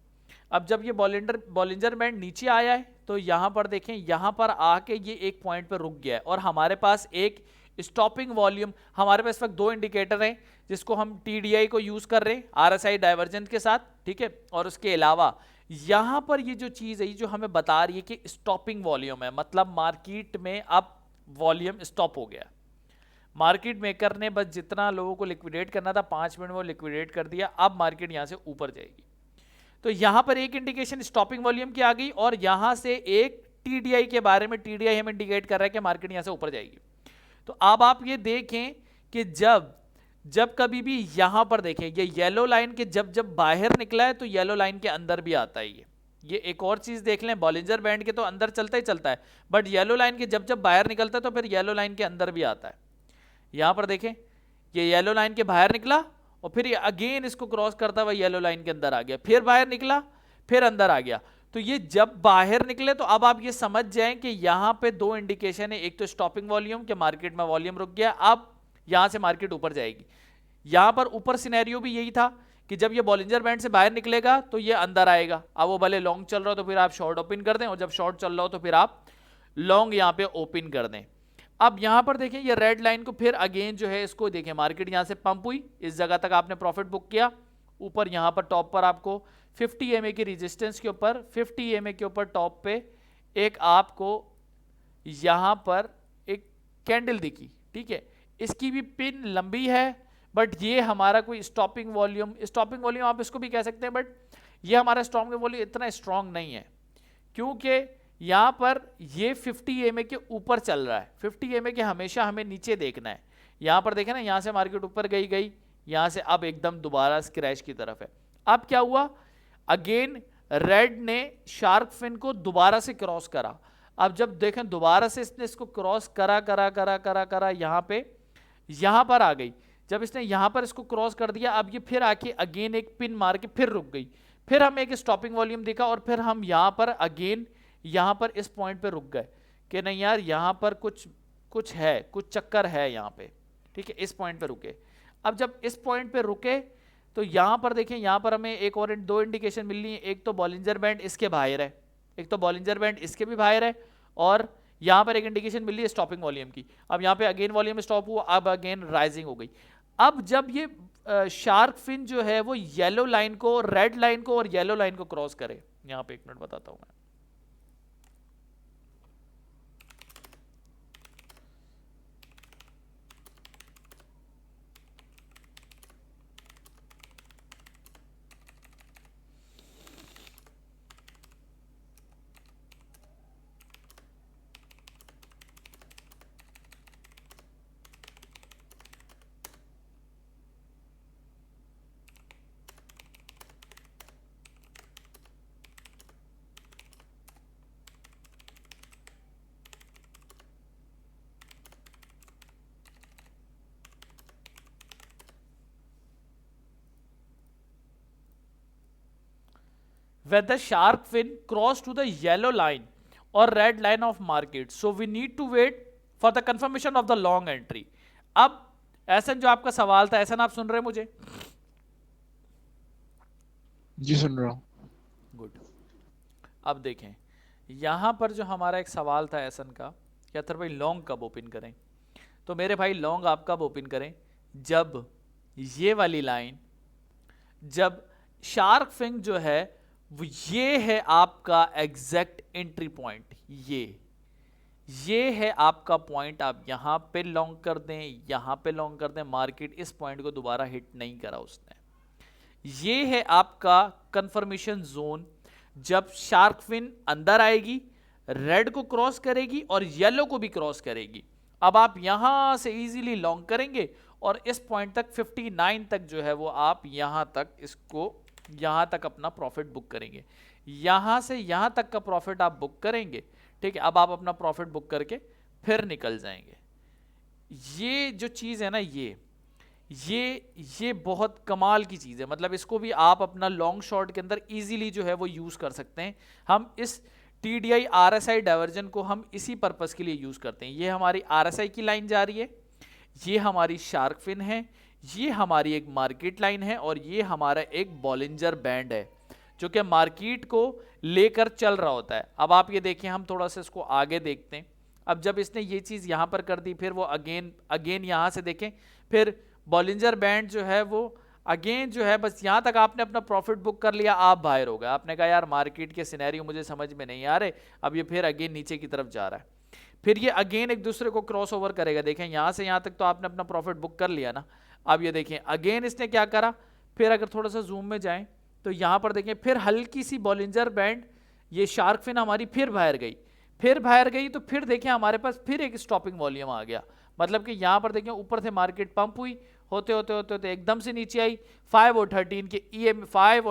अब जब ये बॉलिंजर बैंड नीचे आया है, तो यहां पर देखें, यहां पर आके ये एक पॉइंट पर रुक गया है और हमारे पास एक स्टॉपिंग वॉल्यूम, हमारे पास इस वक्त 2 इंडिकेटर हैं जिसको हम TDI को यूज कर रहे हैं RSI डाइवर्जेंस के साथ। ठीक है, और उसके अलावा यहां पर ये जो चीज है, ये जो हमें बता रही है कि स्टॉपिंग वॉल्यूम है, मतलब मार्केट में अब वॉल्यूम स्टॉप हो गया। मार्केट मेकर ने बस जितना लोगों को लिक्विडेट करना था 5 मिनट में वो लिक्विडेट कर दिया, अब मार्केट यहां से ऊपर जाएगी। तो यहां पर एक इंडिकेशन स्टॉपिंग वॉल्यूम की आ गई और यहां से एक TDI के बारे में, TDI हमें इंडिकेट कर रहा है कि मार्केट यहां से ऊपर जाएगी। तो अब आप ये देखें कि जब कभी भी यहां पर देखें, ये येलो लाइन के जब बाहर निकला है तो येलो लाइन के अंदर भी आता है। ये एक और चीज देख लें, बॉलिंजर बैंड के तो अंदर चलता ही चलता है, बट येलो लाइन के जब बाहर निकलता है तो फिर येलो लाइन के अंदर भी आता है। यहां पर देखें, ये येलो लाइन के बाहर निकला और फिर ये अगेन इसको क्रॉस करता हुआ येलो लाइन के अंदर आ गया, फिर बाहर निकला, फिर अंदर आ गया। तो ये जब बाहर निकले तो अब आप ये समझ जाएं कि यहां पे 2 इंडिकेशन है, एक तो स्टॉपिंग वॉल्यूम के मार्केट में वॉल्यूम रुक गया, अब यहां से मार्केट ऊपर जाएगी। यहां पर ऊपर सिनेरियो भी यही था कि जब ये बॉलिंजर बैंड से बाहर निकलेगा तो ये अंदर आएगा। अब वो भले लॉन्ग चल रहा हो तो फिर आप शॉर्ट ओपन कर दें, और जब शॉर्ट चल रहा हो तो फिर आप लॉन्ग यहां पे ओपन कर दें। अब यहां पर देखें, ये रेड लाइन को फिर अगेन जो है इसको देखें, मार्केट यहां से पंप हुई, इस जगह तक आपने प्रॉफिट बुक किया, ऊपर यहां पर टॉप पर आपको 50 EMA की रेजिस्टेंस के ऊपर, 50 EMA के ऊपर टॉप पे एक आपको यहां पर एक कैंडल दिखी। ठीक है, इसकी भी पिन लंबी है, बट ये हमारा कोई स्टॉपिंग वॉल्यूम आप इसको भी कह सकते हैं, बट ये हमारा स्टॉपिंग वॉल्यूम इतना स्ट्रांग नहीं है, क्योंकि यहां पर ये 50 EMA के ऊपर चल रहा है। 50 EMA के हमेशा हमें नीचे देखना है। यहां पर देखें ना, यहां से मार्केट ऊपर गई, यहां से अब एकदम दोबारा क्रैश की तरफ है। अब क्या हुआ, अगेन रेड ने शार्क फिन को दोबारा से क्रॉस करा। अब जब देखें दोबारा से इसने इसको क्रॉस करा यहां पर आ गई, जब इसने यहां पर इसको क्रॉस कर दिया, अब ये फिर आके अगेन एक पिन मार के फिर रुक गई, फिर हमें एक स्टॉपिंग वॉल्यूम दिखा और फिर हम यहां पर अगेन यहां पर इस पॉइंट पे रुक गए कि नहीं यार यहां पर कुछ है, कुछ चक्कर है यहां पे। ठीक है, इस पॉइंट पे रुके। अब जब इस पॉइंट पे रुके तो यहां पर देखें, यहां पर हमें एक और 2 इंडिकेशन मिल रही है, एक तो बॉलिंजर बैंड इसके बाहर है, एक तो बॉलिंजर बैंड इसके भी बाहर है, और यहां पर एक इंडिकेशन मिल रही है स्टॉपिंग वॉल्यूम की। अब यहां पे अगेन वॉल्यूम स्टॉप हुआ, अब अगेन राइजिंग हो गई। अब जब ये शार्क फिन जो है वो येलो लाइन को, रेड लाइन को और येलो लाइन को क्रॉस करे, यहां पे 1 मिनट बताता हूं मैं। Where the shark fin cross to the yellow line or red line of market, so we need to wait for the confirmation of the long entry. अब ऐसा जो आपका सवाल था, ऐसा ना आप सुन रहे हैं मुझे? जी सुन रहा हूँ। गुड। अब देखें, यहां पर जो हमारा एक सवाल था ऐसन का, क्या था भाई लॉन्ग कब ओपन करें? तो मेरे भाई लॉन्ग आप कब ओपन करें, जब ये वाली लाइन, जब शार्क फिन जो है ये है आपका एग्जैक्ट एंट्री पॉइंट। ये है आपका पॉइंट। आप यहां पे लॉन्ग कर दें, यहां पे लॉन्ग कर दें, मार्केट इस पॉइंट को दोबारा हिट नहीं करा उसने। ये है आपका कंफर्मेशन जोन। जब शार्क फिन अंदर आएगी, रेड को क्रॉस करेगी और येलो को भी क्रॉस करेगी। अब आप यहां से इजीली लॉन्ग करेंगे और इस पॉइंट तक 59 तक जो है वो आप यहां तक इसको, यहां तक अपना प्रॉफिट बुक करेंगे। यहां से यहां तक का प्रॉफिट आप बुक करेंगे, ठीक है। अब आप अपना प्रॉफिट बुक करके फिर निकल जाएंगे। ये जो चीज है ना, ये बहुत कमाल की चीज है। मतलब इसको भी आप अपना लॉन्ग शॉर्ट के अंदर इजीली जो है वो यूज कर सकते हैं। हम इस TDI RSI डाइवर्जन को हम इसी पर्पस के लिए यूज करते हैं। ये हमारी RSI की लाइन जा रही है, ये हमारी शार्क फिन है, ये हमारी एक मार्केट लाइन है और ये हमारा एक बॉलिंजर बैंड है जो कि मार्केट को लेकर चल रहा होता है। अब आप ये देखें, हम थोड़ा सा इसको आगे देखते हैं। अब जब इसने ये चीज यहां पर कर दी, फिर वो अगेन यहां से देखें, फिर बॉलिंजर बैंड जो है वो अगेन जो है, बस यहां तक आपने अपना प्रॉफिट बुक कर लिया, आप बाहर हो गए। आपने कहा यार मार्केट के सिनेरियो मुझे समझ में नहीं आ रहे, अब ये फिर अगेन नीचे की तरफ जा रहा है, फिर ये अगेन एक दूसरे को क्रॉस ओवर करेगा। देखें यहां से यहां तक तो आपने अपना प्रॉफिट बुक कर लिया ना। अब ये देखें अगेन इसने क्या करा, फिर अगर थोड़ा सा जूम में जाएं तो यहां पर देखें फिर हल्की सी बॉलिंजर बैंड, ये शार्क फिन हमारी फिर बाहर गई, तो फिर देखें हमारे पास फिर एक स्टॉपिंग वॉल्यूम आ गया। मतलब कि यहां पर देखें ऊपर से मार्केट पंप हुई, होते होते होते होते एकदम से नीचे आई, 5 और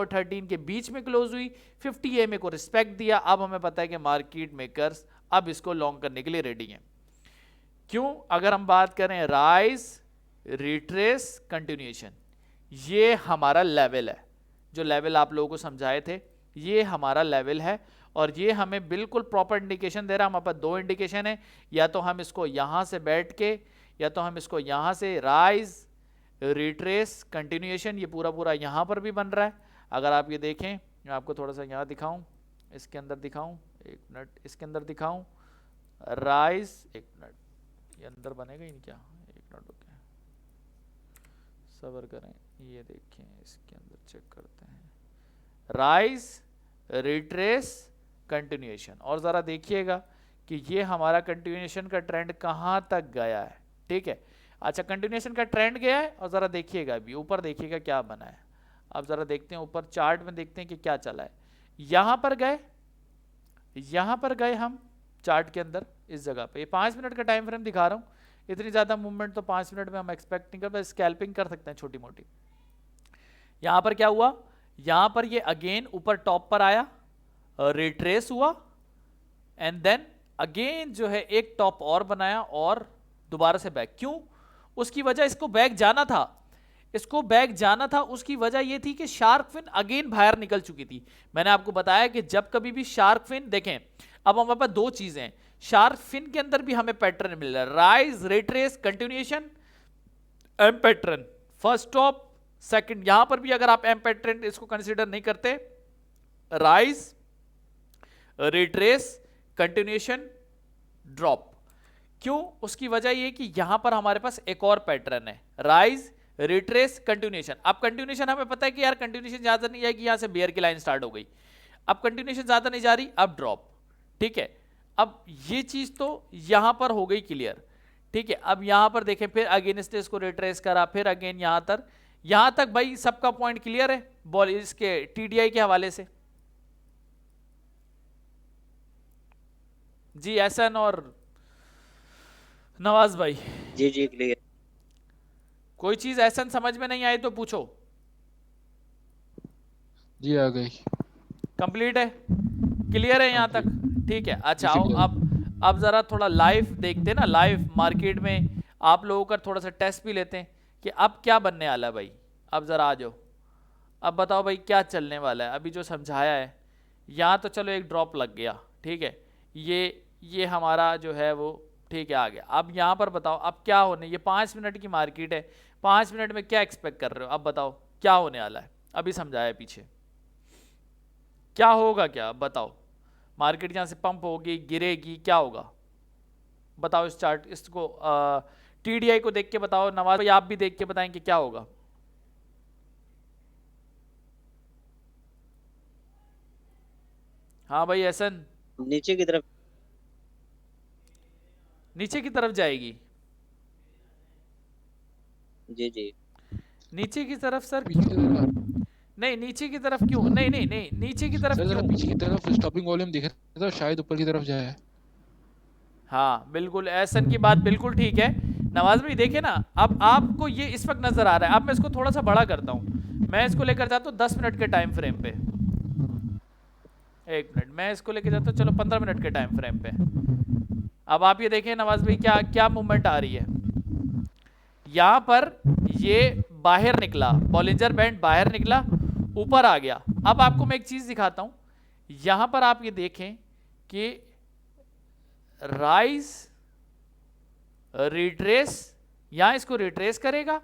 13 के बीच में क्लोज हुई, 50 EMA को रिस्पेक्ट दिया। अब हमें पता है कि मार्केट मेकर्स अब इसको लॉन्ग करने के लिए रेडी हैं। क्यों? अगर हम बात करें राइज, रिट्रेस, कंटिन्यूएशन, ये हमारा लेवल है। जो लेवल आप लोगों को समझाए थे, ये हमारा लेवल है और ये हमें बिल्कुल प्रॉपर इंडिकेशन दे रहा है। हमारे पास दो इंडिकेशन है, या तो हम इसको यहां से बैठ के, या तो हम इसको यहां से राइज, रिट्रेस, कंटिन्यूएशन, ये पूरा पूरा यहां पर भी बन रहा है। अगर आप ये देखें, मैं आपको थोड़ा सा यहां दिखाऊं, इसके अंदर दिखाऊं, एक मिनट इसके अंदर दिखाऊं, राइज, एक मिनट, ये अंदर बनेगा ही नहीं क्या, एक मिनट रुके, सब्र करें, ये देखें इसके अंदर चेक करते हैं, राइज, रिट्रेस, कंटिन्यूएशन। और जरा देखिएगा कि ये हमारा कंटिन्यूएशन का ट्रेंड कहां तक गया है, ठीक है। अच्छा, कंटिन्यूएशन का ट्रेंड गया है और जरा देखिएगा अभी ऊपर देखिएगा क्या बना है। अब जरा देखते हैं ऊपर चार्ट में, देखते हैं कि क्या चला है। यहां पर गए हम चार्ट के अंदर, इस जगह पे, ये 5 मिनट का टाइम फ्रेम दिखा रहा हूं। इतनी ज्यादा मूवमेंट तो 5 मिनट में हम एक्सपेक्ट नहीं कर पाए, स्कैल्पिंग कर सकते हैं छोटी मोटी। यहां पर क्या हुआ, यहां पर ये अगेन ऊपर टॉप पर आया, रिट्रेस हुआ, एंड देन अगेन जो है एक टॉप और बनाया और दोबारा से बैक। क्यों? उसकी वजह, इसको बैक जाना था, उसकी वजह यह थी कि शार्क फिन अगेन बाहर निकल चुकी थी। मैंने आपको बताया कि जब कभी भी शार्क फिन, देखें अब हमारे पास दो चीजें हैं, शार्क फिन के अंदर भी हमें पैटर्न मिल रहा है, rise, retrace, continuation, M pattern, first top, second. यहां पर भी अगर आप एम पैटर्न इसको कंसीडर नहीं करते, राइज, रिट्रेस, कंटिन्यूएशन, ड्रॉप। क्यों? उसकी वजह यह कि यहां पर हमारे पास एक और पैटर्न है, राइज, रिट्रेस, कंटिन्यूएशन। अब कंटिन्यूएशन हमें पता है कि यार कंटिन्यूएशन ज्यादा नहीं जाएगी, यहां से बेयर की लाइन स्टार्ट हो गई, अब कंटिन्यूएशन ज्यादा नहीं जा रही, अब ड्रॉप, ठीक है। अब ये चीज तो यहां पर हो गई क्लियर, ठीक है। अब यहां पर देखें फिर अगेंस्ट इसको रिट्रेस करा, फिर अगेन यहां तक भाई सबका पॉइंट क्लियर है बॉल इसके TDI के हवाले से। जी एहसन और नवाज भाई, जी क्लियर। कोई चीज एहसन समझ में नहीं आई तो पूछो। जी आ गई। कंप्लीट है, क्लियर है यहाँ तक, ठीक है। अच्छा आओ clear अब जरा थोड़ा लाइव देखते हैं ना, लाइव मार्केट में आप लोगों का थोड़ा सा टेस्ट भी लेते हैं कि अब क्या बनने वाला है भाई। अब जरा आ जाओ, अब बताओ भाई क्या चलने वाला है। अभी जो समझाया है, यहाँ तो चलो एक ड्रॉप लग गया, ठीक है, ये हमारा जो है वो ठीक है आ गया। अब यहाँ पर बताओ अब क्या होने, ये 5 मिनट की मार्केट है, 5 मिनट में क्या एक्सपेक्ट कर रहे हो, अब बताओ क्या होने वाला है। अभी समझाया पीछे क्या होगा, क्या अब बताओ। मार्केट यहाँ से पंप होगी, गिरेगी, क्या होगा बताओ। इस चार्ट इसको TDI को देख के बताओ, नवाज भाई आप भी देख के बताएं कि क्या होगा। हाँ भाई एहसन, नीचे की तरफ। नीचे की तरफ जाएगी। जी जी। नीचे की तरफ सर पीछे क्यों? जरा, नहीं नीचे की तरफ क्यों? नहीं नहीं नहीं, नीचे की तरफ सर जरा क्यों? पीछे की तरफ स्टॉपिंग वॉल्यूम दिख रहा था, शायद ऊपर की तरफ जाए। हाँ बिल्कुल, एहसन की बात बिल्कुल ठीक है। नवाज भाई देखे ना, अब आपको ये इस वक्त नजर आ रहा है। अब मैं इसको थोड़ा सा बड़ा करता हूँ, मैं इसको लेकर जाता हूँ 10 मिनट के टाइम फ्रेम पे। एक मिनट, मैं इसको लेकर जाता हूँ चलो 15 मिनट के टाइम फ्रेम पे। अब आप ये देखें नवाज भाई, क्या क्या मूवमेंट आ रही है यहाँ पर। ये बाहर निकला, बॉलिंजर बैंड बाहर निकला, ऊपर आ गया। अब आपको मैं एक चीज दिखाता हूँ, यहाँ पर आप ये देखें कि राइज, रिट्रेस, यहाँ इसको रिट्रेस करेगा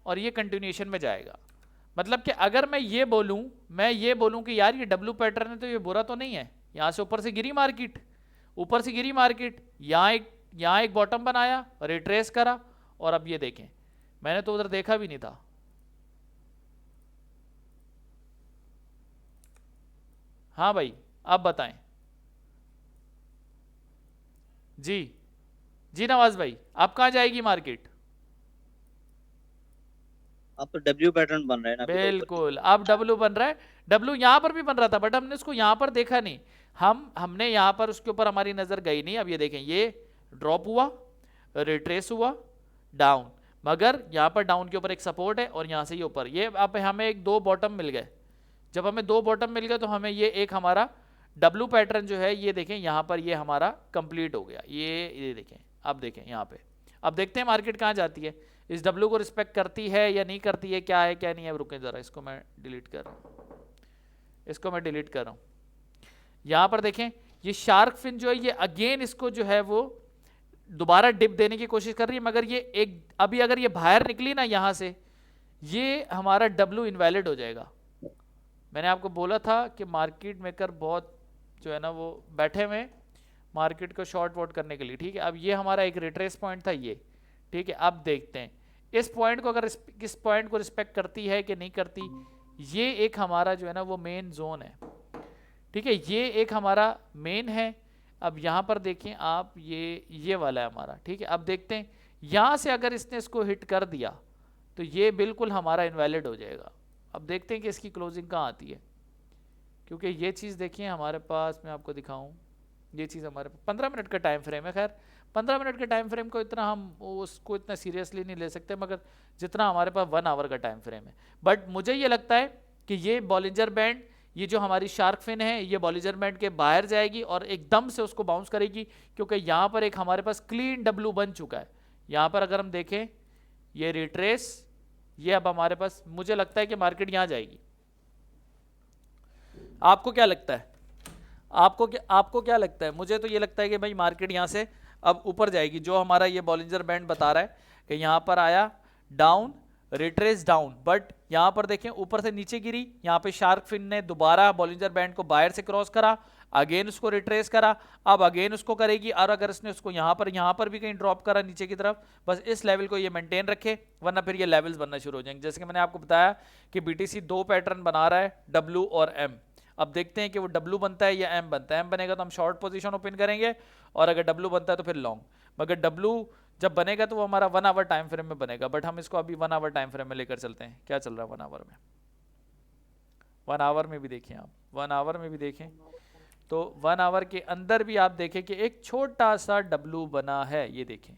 और ये कंटिन्यूएशन में जाएगा। मतलब कि अगर मैं ये बोलूं कि यार ये डब्ल्यू पैटर्न है तो ये बुरा तो नहीं है। यहाँ से ऊपर से गिरी मार्केट, ऊपर से गिरी मार्केट, यहाँ एक बॉटम बनाया, रिट्रेस करा, और अब ये देखें, मैंने तो उधर देखा भी नहीं था। हाँ भाई आप बताएं। जी जी नवाज भाई, आप कहाँ जाएगी मार्केट? अब तो डब्ल्यू पैटर्न बन रहा है ना अभी तो ऊपर की। बिल्कुल, अब डब्लू बन रहा है। डब्लू यहाँ पर भी बन रहा था बट हमने उसको यहाँ पर देखा नहीं। हमने यहाँ पर उसके ऊपर हमारी नजर गई नहीं। अब ये देखें, ये ड्रॉप हुआ, रिट्रेस हुआ, डाउन, मगर यहाँ पर डाउन के ऊपर एक सपोर्ट है और यहाँ से ये ऊपर। ये अब हमें एक दो बॉटम मिल गए। जब हमें दो बॉटम मिल गए तो हमें ये एक हमारा डब्लू पैटर्न जो है, ये देखें यहाँ पर ये हमारा कंप्लीट हो गया। ये देखें, अब देखें यहाँ पे। अब देखते हैं मार्केट कहाँ जाती है, इस डब्लू को रिस्पेक्ट करती है या नहीं करती है, क्या है क्या नहीं है। रुकें ज़रा, इसको मैं डिलीट कर रहा हूँ, इसको मैं डिलीट कर रहा हूँ। यहाँ पर देखें, ये शार्क फिन जो है ये अगेन इसको जो है वो दोबारा डिप देने की कोशिश कर रही है, मगर ये एक अभी अगर ये बाहर निकली ना यहाँ से, ये हमारा डब्लू इनवैलिड हो जाएगा। मैंने आपको बोला था कि मार्केट मेकर बहुत जो है ना वो बैठे हुए मार्केट को शॉर्ट वॉट करने के लिए। ठीक है, अब ये हमारा एक रिट्रेस पॉइंट था ये। ठीक है, अब देखते हैं इस पॉइंट को, अगर इस पॉइंट को रिस्पेक्ट करती है कि नहीं करती। ये एक हमारा जो है ना वो मेन जोन है। ठीक है, ये एक हमारा मेन है। अब यहाँ पर देखें आप, ये वाला है हमारा। ठीक है, अब देखते हैं यहाँ से अगर इसने इसको हिट कर दिया तो ये बिल्कुल हमारा इनवैलिड हो जाएगा। अब देखते हैं कि इसकी क्लोजिंग कहाँ आती है, क्योंकि ये चीज़ देखिए हमारे पास, मैं आपको दिखाऊं, ये चीज़ हमारे 15 मिनट का टाइम फ्रेम है। खैर 15 मिनट के टाइम फ्रेम को इतना हम उसको इतना सीरियसली नहीं ले सकते, मगर जितना हमारे पास 1 आवर का टाइम फ्रेम है। बट मुझे ये लगता है कि ये बॉलिंजर बैंड, ये जो हमारी शार्क फिन है, ये बॉलिंजर बैंड के बाहर जाएगी और एकदम से उसको बाउंस करेगी, क्योंकि यहाँ पर एक हमारे पास क्लीन डब्लू बन चुका है। यहाँ पर अगर हम देखें, ये रिट्रेस, ये अब हमारे पास, मुझे लगता है कि मार्केट यहाँ जाएगी। आपको क्या लगता है? आपको क्या लगता है? मुझे तो ये लगता है कि भाई मार्केट यहाँ से अब ऊपर जाएगी। जो हमारा ये बॉलिंजर बैंड बता रहा है कि यहाँ पर आया डाउन, रिट्रेस डाउन, बट यहाँ पर देखें ऊपर से नीचे गिरी। यहाँ पे शार्क फिन ने दोबारा बॉलिंजर बैंड को बाहर से क्रॉस करा, अगेन उसको रिट्रेस करा, अब अगेन उसको करेगी। और अगर इसने उसको यहाँ पर भी कहीं ड्रॉप करा नीचे की तरफ, बस इस लेवल को ये मेंटेन रखे, वरना फिर ये लेवल्स बनना शुरू हो जाएंगे। जैसे कि मैंने आपको बताया कि बीटीसी 2 पैटर्न बना रहा है, डब्ल्यू और एम। अब देखते हैं कि वो डब्ल्यू बनता है या एम बनता है। एम बनेगा तो हम शॉर्ट पोजीशन ओपन करेंगे, और अगर डब्ल्यू बनता है तो फिर लॉन्ग। मगर डब्ल्यू जब बनेगा तो वो हमारा 1 आवर टाइम फ्रेम में बनेगा। बट हम इसको अभी 1 आवर टाइम फ्रेम में लेकर चलते हैं। क्या चल रहा है 1 आवर में? 1 आवर में भी देखें आप, 1 आवर में भी देखें तो 1 आवर के अंदर भी आप देखें कि एक छोटा सा डब्ल्यू बना है। ये देखें,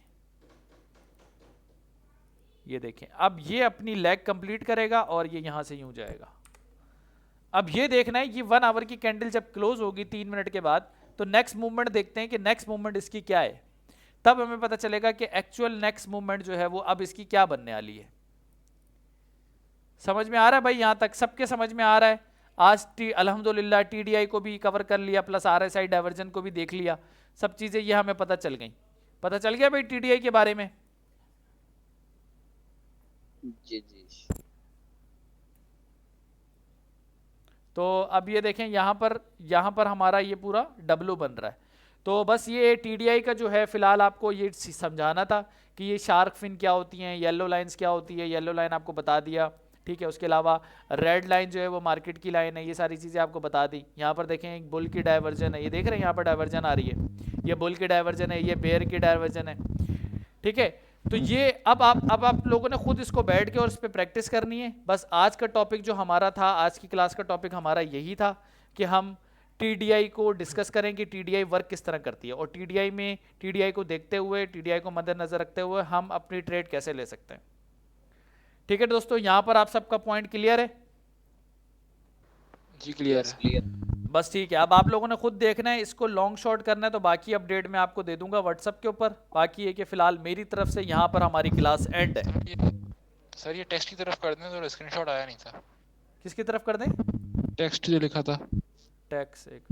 ये देखें, अब ये अपनी लेग कंप्लीट करेगा और ये यहां से यूं जाएगा। अब ये देखना है, ये 1 आवर की कैंडल जब क्लोज होगी 3 मिनट के बाद, तो नेक्स्ट मूवमेंट देखते हैं कि नेक्स्ट मूवमेंट इसकी क्या है। तब हमें पता चलेगा कि एक्चुअल नेक्स्ट मूवमेंट जो है वो अब इसकी क्या बनने वाली है। समझ में आ रहा है भाई? यहां तक सबके समझ में आ रहा है? आज अल्हम्दुलिल्लाह टीडीआई को भी कवर कर लिया, प्लस आरएसआई डाइवर्जन को भी देख लिया, सब चीजें ये हमें पता चल गई। पता चल गया भाई टीडीआई के बारे में? जी जी। तो अब ये देखें यहाँ पर हमारा ये पूरा डब्ल्यू बन रहा है। तो बस ये टीडीआई का जो है फिलहाल आपको ये समझाना था कि ये शार्क फिन क्या होती हैं, येलो लाइंस क्या होती है। येलो लाइन आपको बता दिया, ठीक है। उसके अलावा रेड लाइन जो है वो मार्केट की लाइन है, ये सारी चीज़ें आपको बता दी। यहाँ पर देखें एक बुल की डाइवर्जन है, ये देख रहे हैं यहाँ पर डाइवर्जन आ रही है, ये बुल की डाइवर्जन है, ये बेयर की डाइवर्जन है, ठीक है। तो ये अब आप लोगों ने खुद इसको बैठ के और इस पर प्रैक्टिस करनी है। बस आज का टॉपिक जो हमारा था, आज की क्लास का टॉपिक हमारा यही था कि हम TDI को डिस्कस करें कि TDI वर्क किस तरह करती है, और TDI में TDI को देखते हुए, TDI को मद्देनजर रखते हुए हम अपनी ट्रेड कैसे ले सकते हैं। ठीक है दोस्तों, यहाँ पर आप सबका पॉइंट क्लियर है? जी क्लियर है। क्लियर। बस ठीक है। अब आप लोगों ने खुद देखना है, इसको लॉन्ग शॉट करना है तो बाकी अपडेट मैं आपको दे दूंगा व्हाट्सएप के ऊपर। बाकी है कि फिलहाल मेरी तरफ से यहाँ पर हमारी क्लास एंड है। सर ये टेक्स्ट की तरफ कर दें, तो स्क्रीनशॉट आया नहीं था। किसकी तरफ कर दें? टेक्स्ट जो लिखा था। टैक्स एक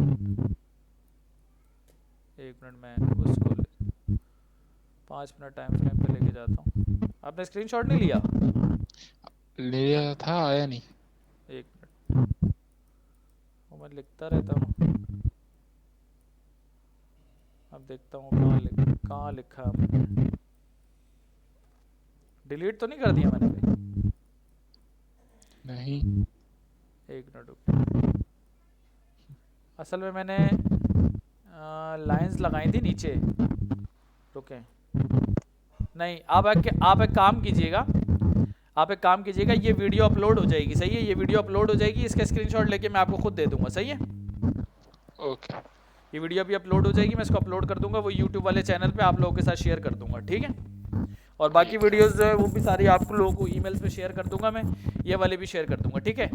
मिनट में उसको 5 मिनट टाइम फ्रेम पे लेके जाता हूँ। आपने स्क्रीनशॉट नहीं लिया? लिया था, आया नहीं। एक मिनट, वो मैं लिखता रहता हूँ। अब देखता हूँ कहाँ लिखा है। डिलीट तो नहीं कर दिया मैंने भाई? नहीं। एक मिनट रुक, असल में मैंने लाइंस लगाई थी नीचे। रुके, नहीं, आप एक काम कीजिएगा, ये वीडियो अपलोड हो जाएगी, सही है? ये वीडियो अपलोड हो जाएगी, इसका स्क्रीनशॉट लेके मैं आपको खुद दे दूंगा, सही है? ओके। ये वीडियो अभी अपलोड हो जाएगी, मैं इसको अपलोड कर दूंगा, वो यूट्यूब वाले चैनल पे आप लोगों के साथ शेयर कर दूंगा, ठीक है? और बाकी वीडियोस जो है वो भी सारी आप लोगों को ईमेल्स पे शेयर कर दूंगा मैं, ये वाले भी शेयर कर दूंगा, ठीक है?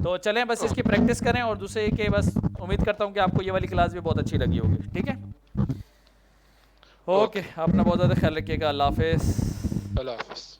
तो चलें बस इसकी प्रैक्टिस करें, और दूसरे के बस उम्मीद करता हूँ कि आपको ये वाली क्लास भी बहुत अच्छी लगी होगी, ठीक है? ओके, अपना बहुत ज़्यादा ख्याल रखिएगा। अल्लाह हाफिज़। अल्लाह हाफिज़।